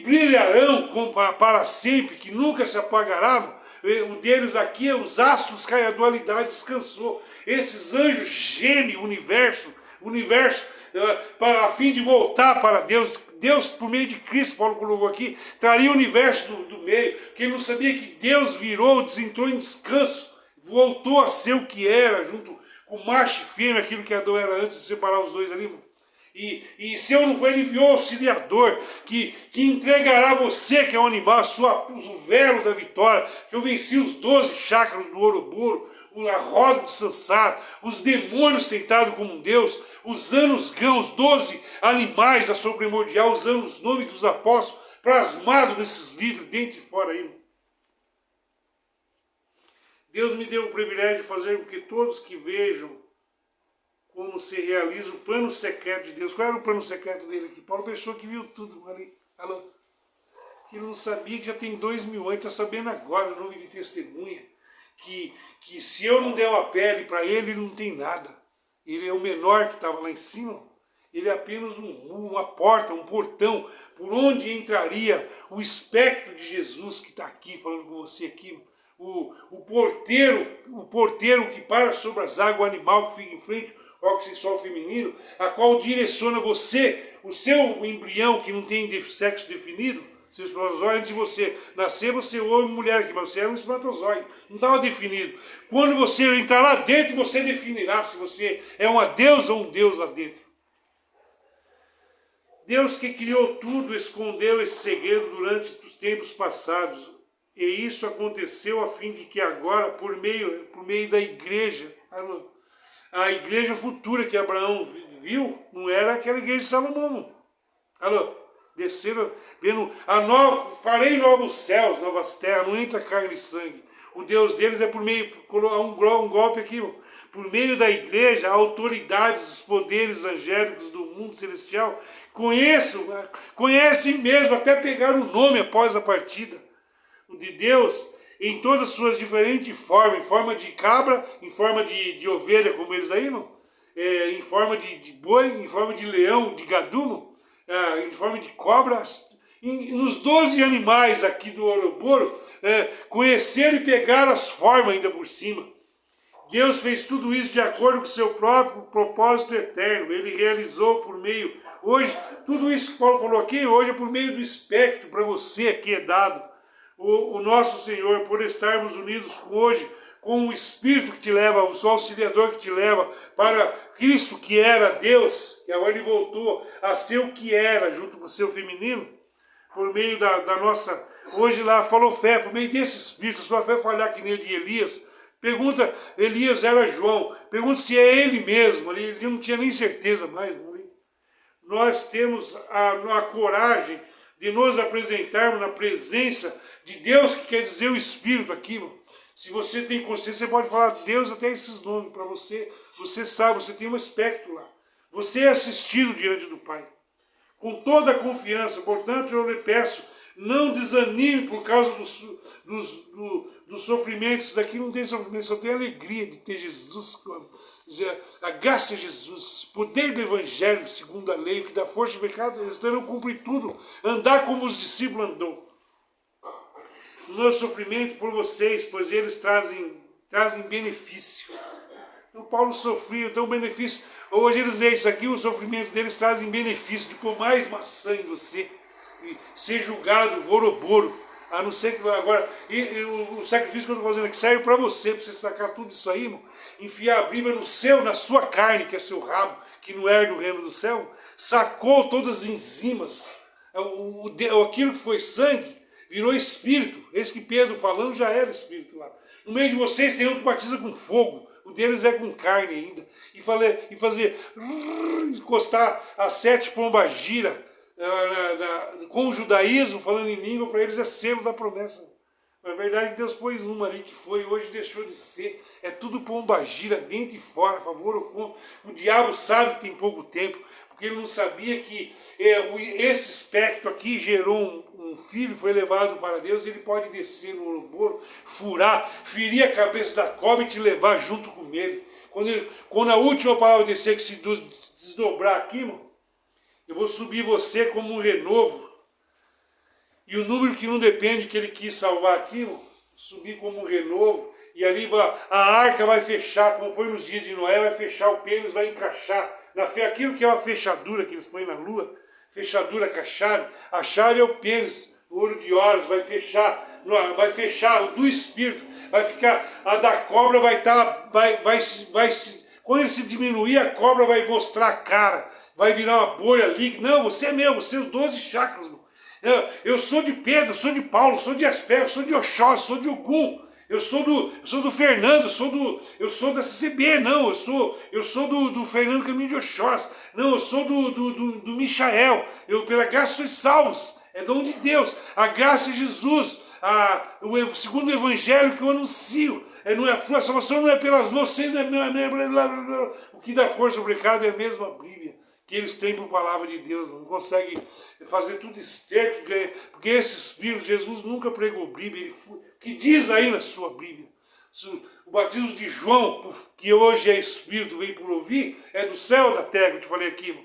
S1: brilharão para sempre, que nunca se apagarão. O deles aqui é os astros caem, a dualidade descansou. Esses anjos gemem o universo a fim de voltar para Deus. Deus, por meio de Cristo, Paulo colocou aqui, traria o universo do meio. Quem não sabia que Deus virou, entrou em descanso, voltou a ser o que era, junto com macho e fêmea, aquilo que Adão era antes de separar os dois ali. E se eu não for, ele enviou o auxiliador, que entregará você, que é um animal, o velo da vitória, que eu venci os 12 chakras do Ouroboro, a roda de Sansara, os demônios sentados como um Deus, usando os grãos, 12 animais da sua primordial, usando os nomes dos apóstolos, plasmados nesses livros, dentro e fora aí. Deus me deu o privilégio de fazer com que todos que vejam como se realiza o plano secreto de Deus. Qual era o plano secreto dele aqui? Paulo pensou que viu tudo ali. Alô? Que não sabia, que já tem 2000 anos, está sabendo agora, no nome de testemunha, que se eu não der uma pele para ele, ele não tem nada. Ele é o menor que estava lá em cima. Ele é apenas uma porta, um portão, por onde entraria o espectro de Jesus que está aqui, falando com você aqui. O porteiro que para sobre as águas, o animal que fica em frente, homossexual feminino, a qual direciona você, o seu embrião que não tem sexo definido, seu espermatozoide, antes de você nascer, você é homem e mulher aqui, mas você era um espermatozoide, não estava definido. Quando você entrar lá dentro, você definirá se você é uma deusa ou um deus lá dentro. Deus que criou tudo escondeu esse segredo durante os tempos passados. E isso aconteceu a fim de que agora, por meio da igreja, a igreja futura que Abraão viu, não era aquela igreja de Salomão. Alô? Desceram, vendo, farei novos céus, novas terras, não entra carne e sangue. O Deus deles é por meio, um golpe aqui, por meio da igreja, autoridades, os poderes angélicos do mundo celestial, conhecem mesmo, até pegar o nome após a partida de Deus, em todas as suas diferentes formas, em forma de cabra, em forma de ovelha, como eles aí, não? Em forma de boi, em forma de leão, de gaduno, em forma de cobra, nos 12 animais aqui do Ouroboro, conheceram e pegaram as formas ainda por cima. Deus fez tudo isso de acordo com o seu próprio propósito eterno. Ele realizou por meio, hoje, tudo isso que Paulo falou aqui, hoje é por meio do espectro, para você aqui é dado. O nosso Senhor, por estarmos unidos hoje com o Espírito que te leva, o seu auxiliador que te leva para Cristo que era Deus, que agora ele voltou a ser o que era, junto com o seu feminino, por meio da nossa, hoje lá falou fé, por meio desse Espírito, se a sua fé falhar que nem a de Elias, pergunta, Elias era João, pergunta se é ele mesmo, ele não tinha nem certeza mais. Nós temos a coragem de nos apresentarmos na presença de Deus, que quer dizer o Espírito aqui. Se você tem consciência, você pode falar Deus até esses nomes para você. Você sabe, você tem um espectro lá. Você é assistido diante do Pai. Com toda a confiança. Portanto, eu lhe peço, não desanime por causa dos sofrimentos. Isso daqui não tem sofrimento, só tem alegria de ter Jesus. A graça de Jesus, poder do Evangelho, segundo a lei, que dá força ao pecado, eles terão cumprir tudo. Andar como os discípulos andou. O meu sofrimento por vocês, pois eles trazem benefício. Então Paulo sofria, então o benefício, hoje eles veem isso aqui, o sofrimento deles trazem benefício de pôr mais maçã em você, e ser julgado Ouroboro, a não ser que agora, o sacrifício que eu estou fazendo aqui serve para você sacar tudo isso aí, irmão, enfiar a Bíblia na sua carne, que é seu rabo, que não é do reino do céu, sacou todas as enzimas, aquilo que foi sangue, virou espírito. Esse que Pedro falando já era espírito lá. No meio de vocês tem um que batiza com fogo. O deles é com carne ainda. E fazer encostar as 7 pombagira com o judaísmo, falando em língua, para eles é selo da promessa. Na verdade, Deus pôs uma ali que foi, hoje deixou de ser. É tudo pombagira, dentro e fora, a favor ou contra. O diabo sabe que tem pouco tempo, porque ele não sabia que esse espectro aqui gerou um filho, foi levado para Deus, ele pode descer no Ouroboro, ferir a cabeça da cobra e te levar junto com ele. Quando a última palavra descer, que se desdobrar aqui, irmão, eu vou subir você como um renovo. E o número que não depende, que ele quis salvar aqui, irmão, subir como um renovo. E ali a arca vai fechar, como foi nos dias de Noé, vai fechar o pênis, vai encaixar. Aquilo que é uma fechadura que eles põem na lua, fechadura com a chave é o pênis, o ouro de horas, vai fechar do espírito, vai ficar, a da cobra vai estar, quando ele se diminuir, a cobra vai mostrar a cara, vai virar uma bolha ali. Não, você é meu, você é os 12 chakras, irmão. Eu sou de Pedro, sou de Paulo, sou de Asper, sou de Oxóssi, sou de Ogum. Eu sou do Fernando, eu sou da CCB, não, eu sou do Fernando Caminho de Oxóssi, não, eu sou do Michael, pela graça sois salvos, é dom de Deus, a graça de Jesus, segundo o Evangelho que eu anuncio, a salvação não é pelas vocês, o que dá força ao pecado é a mesma Bíblia, que eles têm por palavra de Deus, não conseguem fazer tudo esterco, porque esse Espírito, Jesus nunca pregou Bíblia, que diz aí na sua Bíblia, o batismo de João, que hoje é Espírito, vem por ouvir, é do céu da terra, que eu te falei aqui,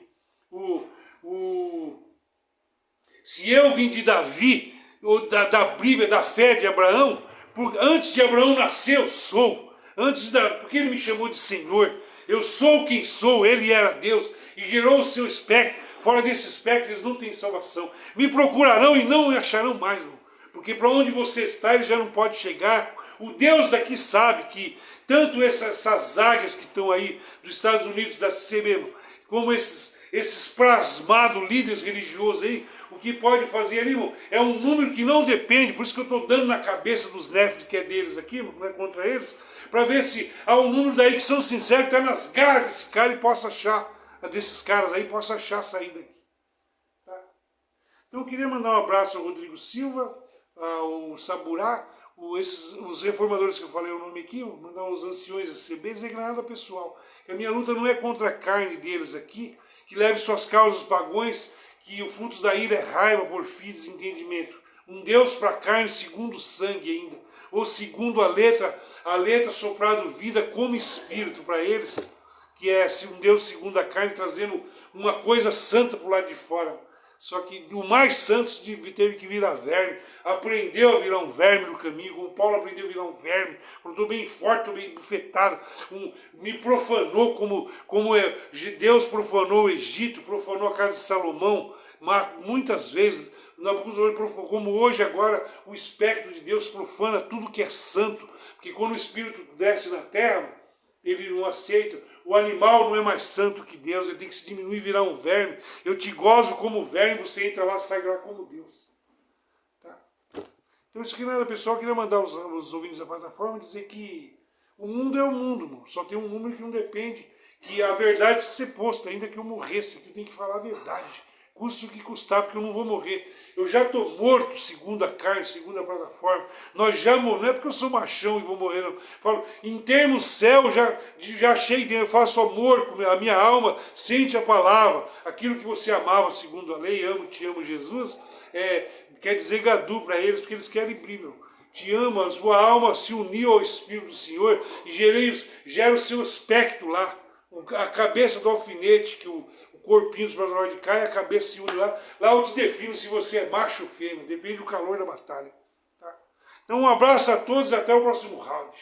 S1: se eu vim de Davi, ou da Bíblia, da fé de Abraão, antes de Abraão nascer eu sou, porque ele me chamou de Senhor, Eu sou quem sou, ele era Deus e gerou o seu espectro. Fora desse espectro eles não têm salvação. Me procurarão e não me acharão mais, irmão. Porque para onde você está ele já não pode chegar. O Deus daqui sabe que tanto essas águias que estão aí dos Estados Unidos, da CB, como esses plasmados líderes religiosos aí, o que pode fazer ali, irmão, é um número que não depende, por isso que eu estou dando na cabeça dos nefes que é deles aqui, não é contra eles, para ver se há um número daí que são sinceros, que está nas garras desse cara e possa achar, desses caras aí, possa achar a saída aqui. Tá? Então eu queria mandar um abraço ao Rodrigo Silva, ao Saburá, os reformadores que eu falei o nome aqui, mandar os anciões da CB, dizer nada pessoal. Que a minha luta não é contra a carne deles aqui, que leve suas causas pagões, que o fruto da ira é raiva, porfia e desentendimento. Um Deus para a carne segundo o sangue ainda, ou segundo a letra soprado vida como espírito para eles, que é um Deus segundo a carne, trazendo uma coisa santa para o lado de fora. Só que o mais santo teve que virar verme, aprendeu a virar um verme no caminho, como Paulo aprendeu a virar um verme, quando estou bem forte, estou bem bufetado, me profanou como Deus profanou o Egito, profanou a casa de Salomão, mas muitas vezes, como hoje agora, o espectro de Deus profana tudo que é santo, porque quando o Espírito desce na terra, ele não aceita. O animal não é mais santo que Deus, ele tem que se diminuir e virar um verme. Eu te gozo como verme, você entra lá, sai lá como Deus. Tá? Então isso aqui não era, pessoal, eu queria mandar os ouvintes da plataforma dizer que o mundo é o mundo, mano. Só tem um número que não depende, que a verdade ser posta, ainda que eu morresse, aqui tem que falar a verdade. Custe o que custar, porque eu não vou morrer. Eu já estou morto, segundo a carne, segundo a plataforma. Nós já morremos, não é porque eu sou machão e vou morrer, não. Falo, em termos céu, já achei, eu faço amor, a minha alma sente a palavra. Aquilo que você amava, segundo a lei, amo, te amo, Jesus, quer dizer gadu para eles, porque eles querem brilho. Te amo, a sua alma se uniu ao Espírito do Senhor e gera o seu aspecto lá. A cabeça do alfinete, que o corpinho dos de cai, a cabeça se une lá. Lá eu te defino se você é macho ou fêmea, depende do calor da batalha. Tá? Então um abraço a todos e até o próximo round.